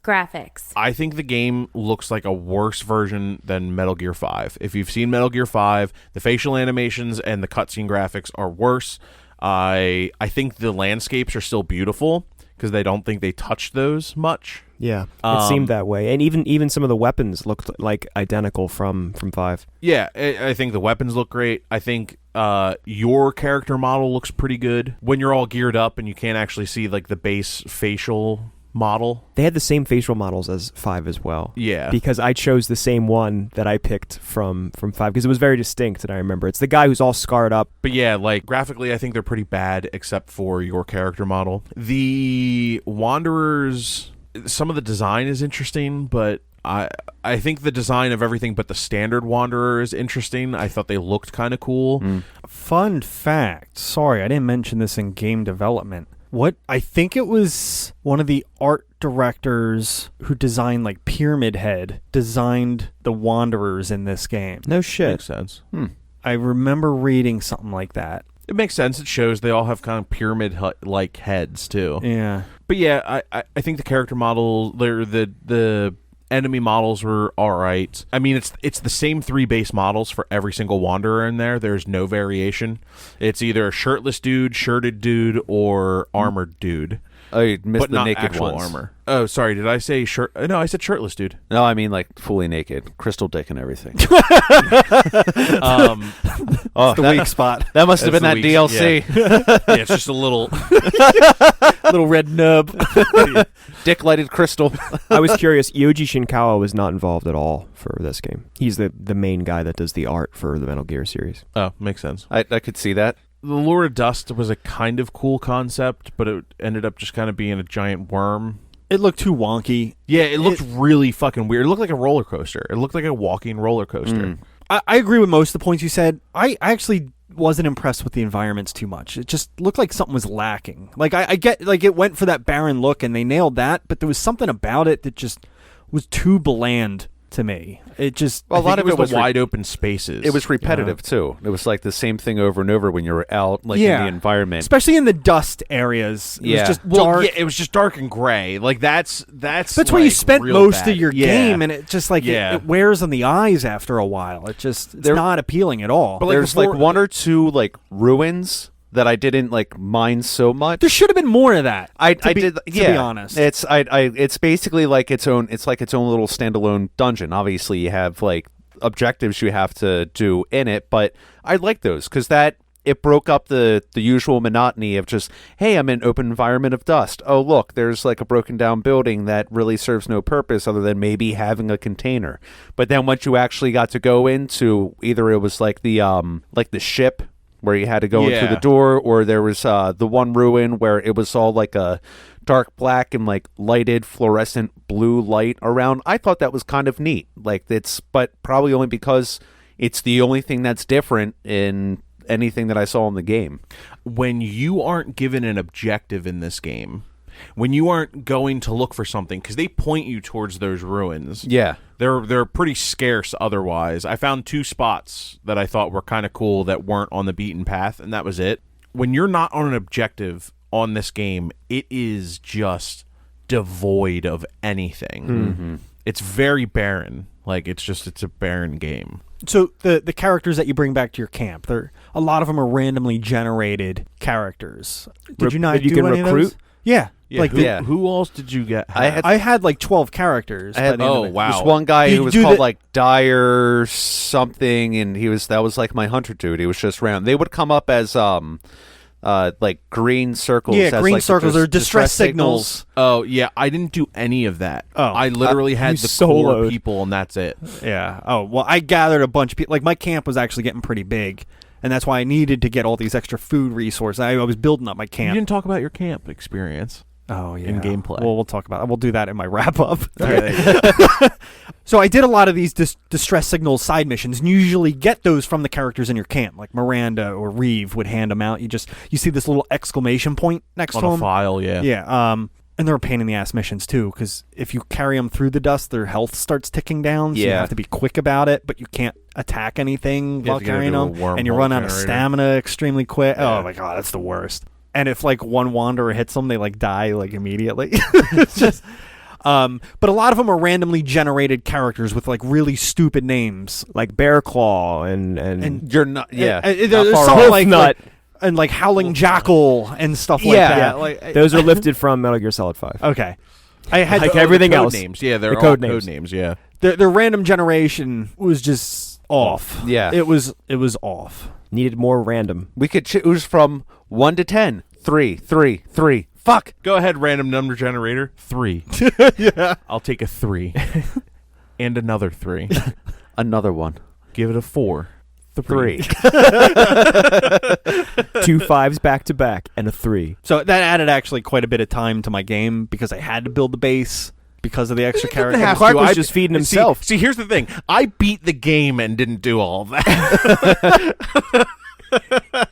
Graphics. I think the game looks like a worse version than Metal Gear 5. If you've seen Metal Gear 5, the facial animations and the cutscene graphics are worse. I think the landscapes are still beautiful because they don't think they touched those much. Yeah, it seemed that way, and even some of the weapons looked like identical from 5. Yeah, I think the weapons look great. I think your character model looks pretty good when you're all geared up and you can't actually see like the base facial model. They had the same facial models as 5 as well. Yeah. Because I chose the same one that I picked from 5 because it was very distinct, and I remember it's the guy who's all scarred up. But yeah, like graphically I think they're pretty bad except for your character model. The Wanderers, some of the design is interesting, but I think the design of everything but the standard Wanderer is interesting. I thought they looked kind of cool. Fun fact. Sorry, I didn't mention this in game development. I think it was one of the art directors who designed like Pyramid Head designed the Wanderers in this game. No shit. Makes sense. I remember reading something like that. It makes sense. It shows they all have kind of pyramid-like heads too. Yeah. But yeah, I think the character models, the enemy models were all right. I mean, it's the same 3 base models for every single Wanderer in there. There's no variation. It's either a shirtless dude, shirted dude, or armored dude. Oh, you missed But the not naked actual ones. armor. Oh, sorry. Did I say shirt? No, I said shirtless dude. No, I mean like fully naked, crystal dick and everything. Oh, The weak spot. that must have That's been that the weak- DLC. Yeah, it's just a little. Little red nub. Dick lighted crystal. I was curious. Yoji Shinkawa was not involved at all for this game. He's the main guy that does the art for the Metal Gear series. Oh, makes sense. I could see that. The Lure of Dust was a kind of cool concept, but it ended up just kind of being a giant worm. It looked too wonky. Yeah, it looked really fucking weird. It looked like a roller coaster. It looked like a walking roller coaster. I agree with most of the points you said. I actually wasn't impressed with the environments too much. It just looked like something was lacking. Like I get like it went for that barren look and they nailed that, but there was something about it that just was too bland to me. It just Well, a lot of it was the wide open spaces. It was repetitive too. It was like the same thing over and over when you were out, like in the environment. especially in the dust areas. It Yeah. was just well, dark. yeah, it was just dark and gray. Like that's That's like, where you spent real most bad. of your Yeah. game, and it just like it wears on the eyes after a while. It's not appealing at all. But, like, There's before- like one or two like ruins that I didn't like mind so much. There should have been more of that. To be honest. It's basically like its own little standalone dungeon. Obviously, you have like objectives you have to do in it, but I like those because it broke up the usual monotony of just, hey, I'm in an open environment of dust. Oh, look, there's like a broken down building that really serves no purpose other than maybe having a container. But then once you actually got to go into either it was like the ship where you had to go in through the door, or there was the one ruin where it was all like a dark black and like lighted fluorescent blue light around. I thought that was kind of neat. But probably only because it's the only thing that's different in anything that I saw in the game. When you aren't given an objective in this game, when you aren't going to look for something, because they point you towards those ruins. Yeah. They're pretty scarce otherwise. I found 2 spots that I thought were kind of cool that weren't on the beaten path, and that was it. When you're not on an objective on this game, it is just devoid of anything. Mm-hmm. It's very barren. Like, it's a barren game. So the characters that you bring back to your camp, a lot of them are randomly generated characters. Did you not that you do can any of recruit? those? Yeah. Yeah, Like who else did you get? I had like 12 characters. I had, by the end of it. wow. There's one guy Did who you was do called the- like Dyer something, and that was like my hunter dude. He was just random. They would come up as like green circles. Yeah, as, green like, circles are distress signals. Oh yeah, I didn't do any of that. Oh. I literally had you the core soloed. people, and that's it. Yeah. Oh, well, I gathered a bunch of people. Like, my camp was actually getting pretty big, and that's why I needed to get all these extra food resources. I was building up my You camp. didn't talk about your camp experience. Oh, yeah. in gameplay. Well, we'll talk about it. We'll do that in my wrap-up. Okay. So I did a lot of these distress signal side missions, and you usually get those from the characters in your camp. Like Miranda or Reeve would hand them out. You see this little exclamation point next On to a them. file, yeah. Yeah. And they're a pain in the ass missions too, because if you carry them through the dust, their health starts ticking down. So you Yeah. have to be quick about it, but you can't attack anything You have while to go carrying to a them, wormhole and you run out of generator. stamina extremely quick. Yeah. Oh my god, that's the worst. And if like one wanderer hits them, they like die like immediately. It's just. But a lot of them are randomly generated characters with like really stupid names. Like Bear Claw and You're not. Yeah. There's far some off. like, Nut. and like Howling Jackal and stuff like Yeah. that. Like, those are lifted from Metal Gear Solid 5. okay. I had Like Oh, everything the code else. names. Yeah, they're The all code code names. names. Yeah. their random generation was just off. Yeah. It was off. Needed more random. We could choose from 1 to 10. 3, 3, 3. Fuck. Go ahead, random number generator. 3. Yeah. I'll take a 3. And another 3. Another one. Give it a 4. 3. 2 5s back to back and a 3. So that added actually quite a bit of time to my game because I had to build the base because of the extra characters. have Clark to. was I- just feeding himself. See, here's the thing. I beat the game and didn't do all of that.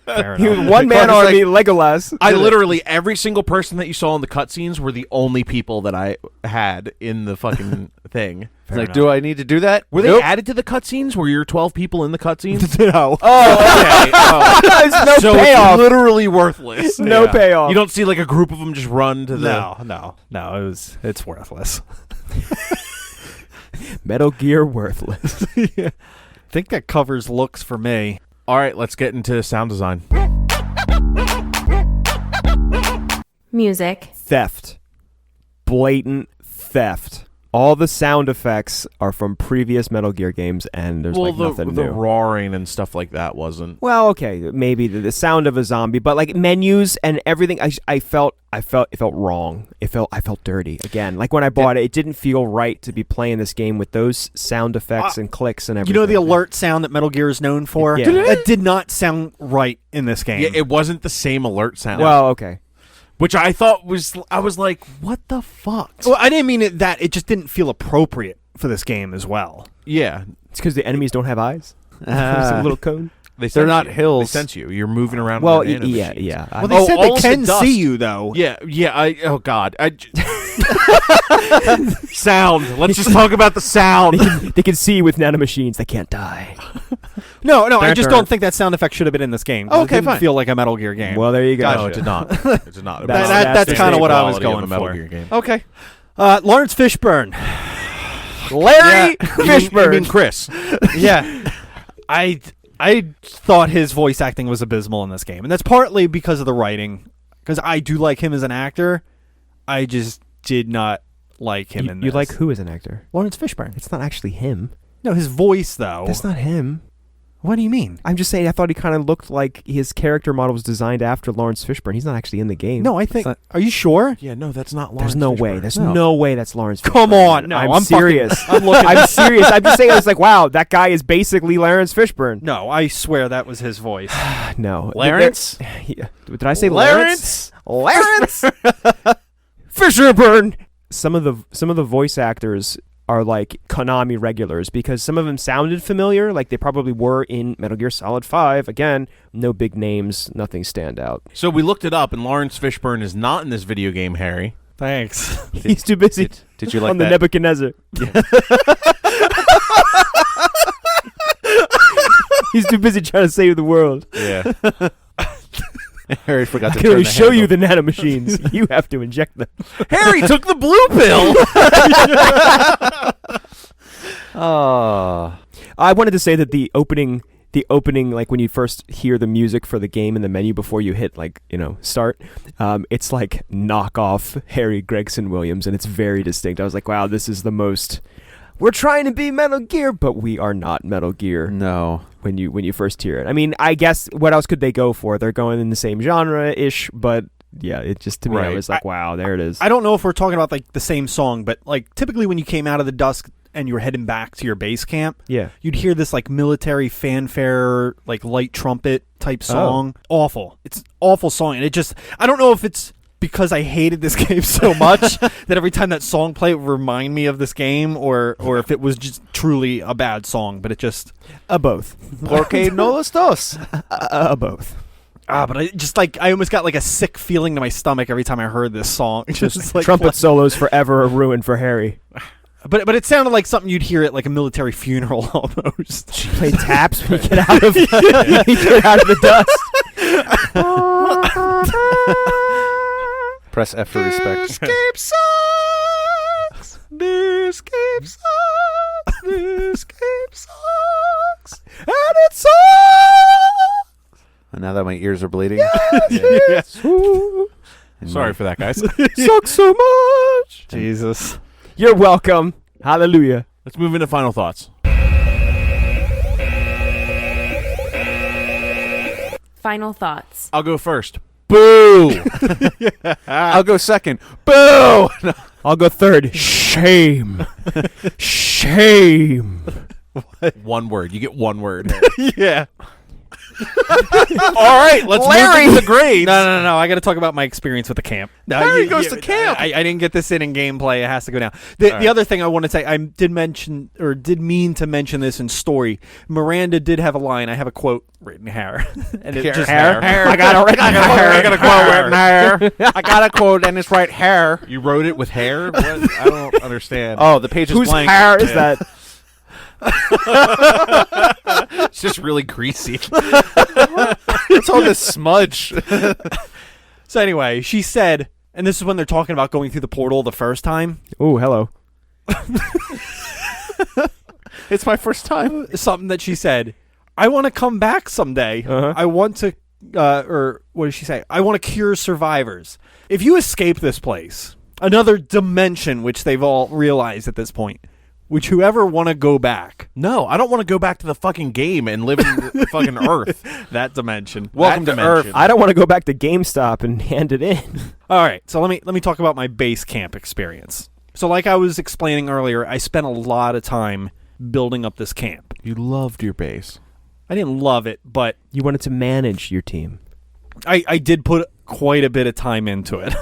Fair He was enough. one man Clark is army, Legolas. I literally, every single person that you saw in the cutscenes were the only people that I had in the fucking thing. Fair Like, enough. do I need to do that? Were they Nope. added to the cutscenes? Were your 12 people in the cutscenes? No. Oh, okay. Oh. There's no So payoff. it's literally worthless. No Yeah. payoff. You don't see like a group of them just run to the... No. It's worthless. Metal Gear worthless. Yeah. I think that covers looks for me. All right, let's get into sound design. Music. Theft. Blatant theft. All the sound effects are from previous Metal Gear games, and there's like nothing the new. roaring and stuff like that wasn't. Well, okay, maybe the sound of a zombie, but like menus and everything, I felt it felt wrong. I felt dirty again. Like when I bought it, it didn't feel right to be playing this game with those sound effects and clicks and everything. You know the alert sound that Metal Gear is known for? Yeah. That did not sound right in this game. Yeah, it wasn't the same alert sound. Well, okay. which I thought was, I was like, what the fuck? Well, I didn't mean it that. It just didn't feel appropriate for this game as well. Yeah, It's because the enemies don't have eyes. There's a little cone. they They're sense not you. hills. They sense you. You're moving around. Well, on banana yeah, machines. yeah. Well, they said all they of can the dust. see you, though. Yeah. Oh God. Sound. Let's just talk about the sound. They can see with nanomachines. They can't die. No, I just Dun-dun. don't think that sound effect should have been in this game. 'cause Okay, it didn't fine. feel like a Metal Gear game. Well, there you go. No, it did not. It did not. It was That's not kinda the what I was quality of going a Metal for. Gear game. Okay. Lawrence Fishburne. Larry You Fishburne. mean Chris? Yeah, I thought his voice acting was abysmal in this game, and that's partly because of the writing. Because I do like him as an actor, I just did not like him in this. You like who as an actor? Lawrence Fishburne? It's not actually him. No, his voice though. That's not him. What do you mean? I'm just saying. I thought he kind of looked like his character model was designed after Lawrence Fishburne. He's not actually in the game. No, I think. Are you sure? Yeah, no, that's not Lawrence There's no Fishburne. way. There's No. no way that's Lawrence Fishburne. Come on, no, I'm serious. I'm looking. I'm serious. I'm just saying. I was like, wow, that guy is basically Lawrence Fishburne. No, I swear that was his voice. No, Lawrence? Yeah. Did I say Lawrence? Lawrence Fishburne. Some of the voice actors are like Konami regulars because some of them sounded familiar, like they probably were in Metal Gear Solid 5. Again, no big names, nothing stand out. So we looked it up, and Lawrence Fishburne is not in this video game, Harry. Thanks. He's too busy Did you like on the that? Nebuchadnezzar. He's too busy trying to save the world. Yeah. Harry forgot I to can turn only the show you handle. the nanomachines. You have to inject them. Harry took the blue pill. Oh. I wanted to say that the opening, like when you first hear the music for the game in the menu before you hit start, it's like knockoff Harry Gregson Williams, and it's very distinct. I was like, wow, this is the most we're trying to be Metal Gear, but we are not Metal Gear. No. When you first hear it, I mean, I guess what else could they go for? They're going in the same genre ish, but yeah, it just to me I was like, wow, there it is. I don't know if we're talking about like the same song, but like typically when you came out of the dusk and you were heading back to your base camp, Yeah. you'd hear this like military fanfare, like light trumpet type song. Awful. It's an awful song, and it just I don't know if it's because I hated this game so much that every time that song played it would remind me of this game, or if it was just truly a bad song, but it just Both. Porque no los dos. Both. but I just like I almost got like a sick feeling to my stomach every time I heard this song. Just like Trumpet solos forever a ruin for Harry. But it sounded like something you'd hear at like a military funeral almost. Play taps when you get out of you get out of the dust. Press F for respect. Escape sucks. This game sucks. This game sucks. And it sucks. And now that my ears are bleeding. Yes. And Sorry my- for that, guys. Sucks so much. Jesus. You're welcome. Hallelujah. Let's move into final thoughts. Final thoughts. I'll go first. Boo! I'll go second. Boo! I'll go third. Shame. Shame. One word. You get one word. Yeah. All right, let's Larry! move into the grades. No. I got to talk about my experience with the camp. No, Harry goes to camp. I didn't get this in gameplay. It has to go down. The other thing I want to say, I did mean to mention this in story. Miranda did have a line. I have a quote written here, and it just Hair. I got it written. I got a quote written here. I got a quote and it's right hair. You wrote it with hair? What? I don't understand. Oh, the page is Whose blank. hair is that? It's just really greasy. It's all this smudge. So anyway, she said, and this is when they're talking about going through the portal the first time. Oh, hello. It's my first time. Something that she said, I want to come back someday. Uh-huh. I want to, or what did she say? I want to cure survivors. If you escape this place, another dimension, which they've all realized at this point, would you ever want to go back? No, I don't want to go back to the fucking game and live in the fucking Earth. That dimension. Welcome That to dimension. Earth. I don't want to go back to GameStop and hand it in. All right, so let me talk about my base camp experience. So like I was explaining earlier, I spent a lot of time building up this camp. You loved your base. I didn't love it, but You wanted to manage your team. I did put quite a bit of time into it.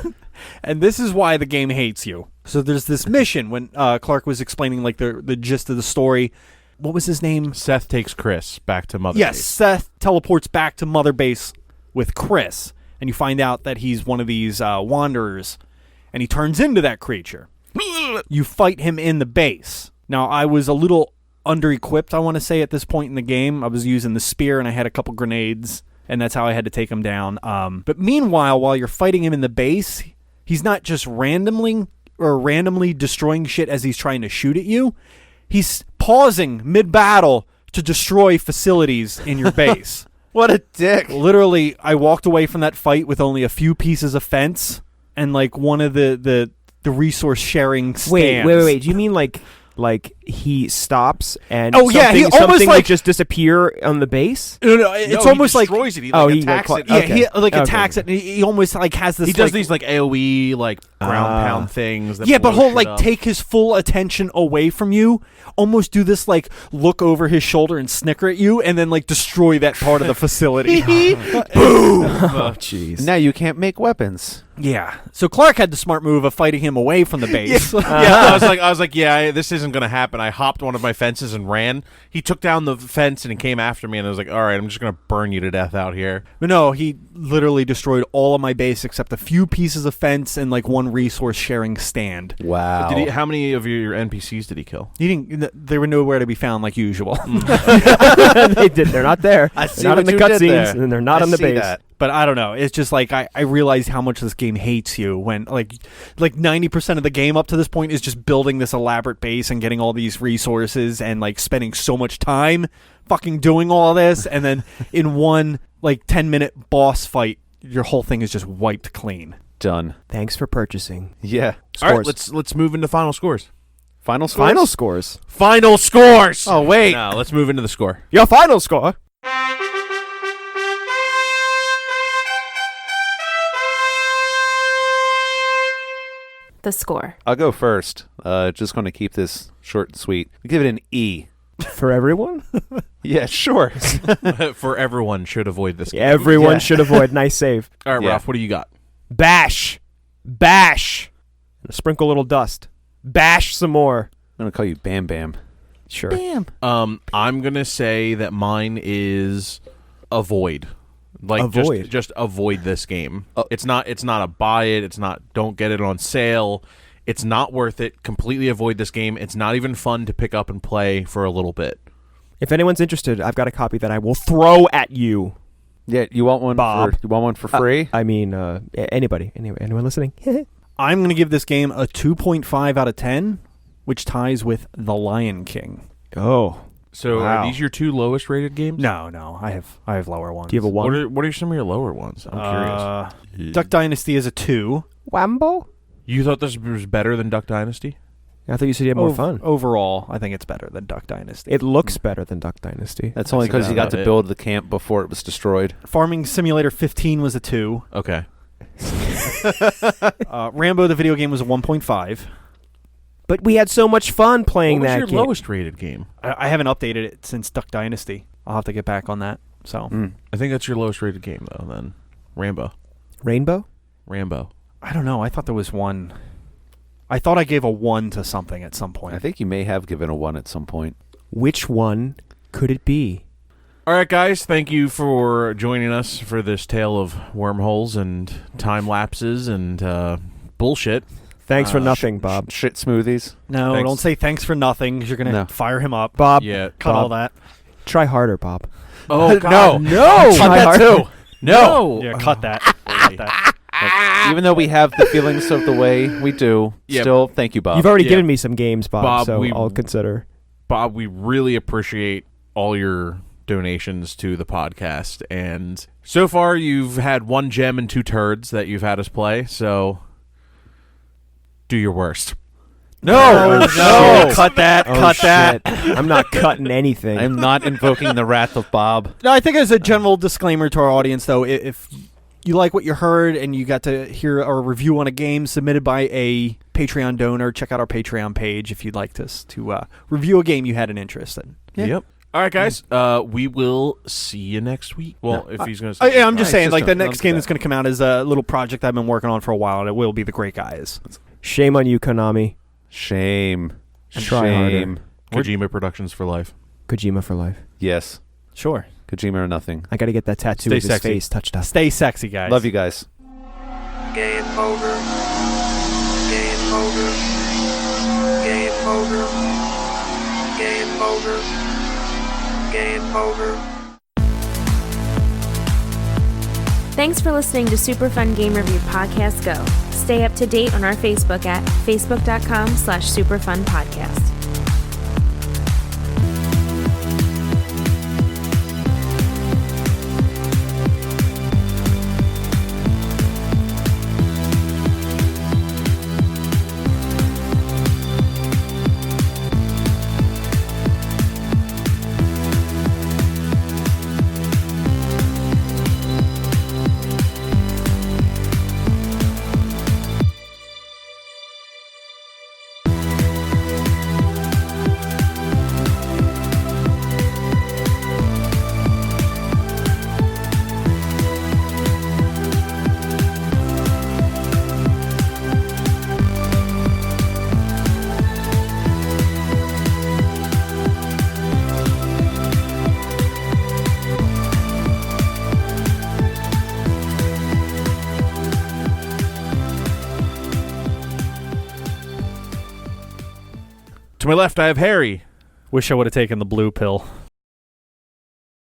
And this is why the game hates you. So there's this mission when Clark was explaining like the gist of the story. What was his name? Seth takes Chris back to Mother Yes, Base. Seth teleports back to Mother Base with Chris. And you find out that he's one of these wanderers. And he turns into that creature. You fight him in the base. Now, I was a little under-equipped, I want to say, at this point in the game. I was using the spear, and I had a couple grenades, and that's how I had to take him down. But meanwhile, while you're fighting him in the base, he's not just randomly destroying shit as he's trying to shoot at you. He's pausing mid-battle to destroy facilities in your base. What a dick. Literally, I walked away from that fight with only a few pieces of fence and like one of the resource sharing stands. Wait. Do you mean like he stops and Oh, yeah, he almost something like- would just disappear on the base? No, it's No, almost he like destroys it. He Oh, like he, attacks like, it. yeah, okay. he like Okay. attacks it. And he almost like has this. He does like, these like AOE like ground Ah. pound things. That yeah, but blow he'll shit like up. take his full attention away from you, almost do this like look over his shoulder and snicker at you, and then like destroy that part of the facility. Oh, jeez. Now you can't make weapons. Yeah. So Clark had the smart move of fighting him away from the base. Yeah, I was like, yeah, this isn't gonna happen. I hopped one of my fences and ran. He took down the fence and he came after me, and I was like, all right, I'm just gonna burn you to death out here. But no, he literally destroyed all of my base except a few pieces of fence and like one resource sharing stand. Wow. How many of your NPCs did he kill? He didn't. They were nowhere to be found, like usual. They did. They're not there. I see They're not what in the you did there. cutscenes, and they're not I on the see base. that. But I don't know. It's just like I realized how much this game hates you when like 90% of the game up to this point is just building this elaborate base and getting all these resources and like spending so much time fucking doing all this, and then in one like 10-minute boss fight, your whole thing is just wiped clean. Done. Thanks for purchasing. Yeah. All right, Scores. let's move into final scores. Final scores? Final scores. Final scores. Oh, wait. No, let's move into the score. Your final score. The score. I'll go first. Just going to keep this short and sweet. I'll give it an E. For everyone? Yeah, sure. For everyone should avoid this game. Everyone Yeah. should avoid. Nice save. All right, Yeah. Ralph, what do you got? Bash. Bash. Sprinkle a little dust. Bash some more. I'm going to call you Bam Bam. Sure. Bam. I'm going to say that mine is avoid. Like Avoid. just avoid this game. It's not a buy it, it's not don't get it on sale. It's not worth it. Completely avoid this game. It's not even fun to pick up and play for a little bit. If anyone's interested, I've got a copy that I will throw at you. Yeah, you want one Bob. you want one for free? I mean, anybody. Anyone listening? I'm going to give this game a 2.5 out of 10, which ties with The Lion King. Oh. So Wow. are these your two lowest rated games? No, I have lower ones. Do you have a one? What are some of your lower ones? I'm curious. Duck Dynasty is a 2. Wambo? You thought this was better than Duck Dynasty? I thought you said you had more fun. Overall, I think it's better than Duck Dynasty. It looks better than Duck Dynasty. That's only because you got to about it. build the camp before it was destroyed. Farming Simulator 15 was a 2. Okay. Rambo the video game was a 1.5. But we had so much fun playing What was that your game. lowest rated game? I haven't updated it since Duck Dynasty. I'll have to get back on that. So I think that's your lowest rated game, though, then. Rambo. Rainbow? I don't know. I thought there was one. I thought I gave a 1 to something at some point. I think you may have given a 1 at some point. Which one could it be? All right, guys. Thank you for joining us for this tale of wormholes and time lapses and bullshit. Thanks for nothing, Bob. Shit smoothies. No, Thanks. don't say thanks for nothing because you're going to No. fire him up. Bob, Yeah. Cut Bob, all that. try harder, Bob. Oh, God. No. No! Cut that too. No. Yeah, cut that. Cut that. Even though we have the feelings of the way we do, Yeah. still, thank you, Bob. You've already Yeah. given me some games, Bob, Bob, so we- I'll consider. Bob, we really appreciate all your donations to the podcast. And so far, you've had 1 gem and 2 turds that you've had us play. So do your worst. No, no, Cut that. Oh, cut that. shit. I'm not cutting anything. I'm not invoking the wrath of Bob. No, I think as a general disclaimer to our audience, though, if you like what you heard and you got to hear a review on a game submitted by a Patreon donor, check out our Patreon page if you'd like us to review a game you had an interest in. Yeah. Yep. All right, guys. We will see you next week. Well, if he's going to Yeah, I'm just saying, just like, the don't next do game that. that's going to come out is a little project I've been working on for a while, and it will be The Great Guys. Shame on you, Konami. Shame. Try harder. Shame. Kojima Productions for life. Kojima for life. Yes. Sure. Kojima or nothing. I got to get that tattoo Stay of his sexy. face touched up. Stay sexy, guys. Love you guys. Game over. Game over. Game over. Game over. Game over. Thanks for listening to Super Fun Game Review Podcast Go. Stay up to date on our Facebook at facebook.com/superfunpodcast. To my left, I have Harry. Wish I would have taken the blue pill.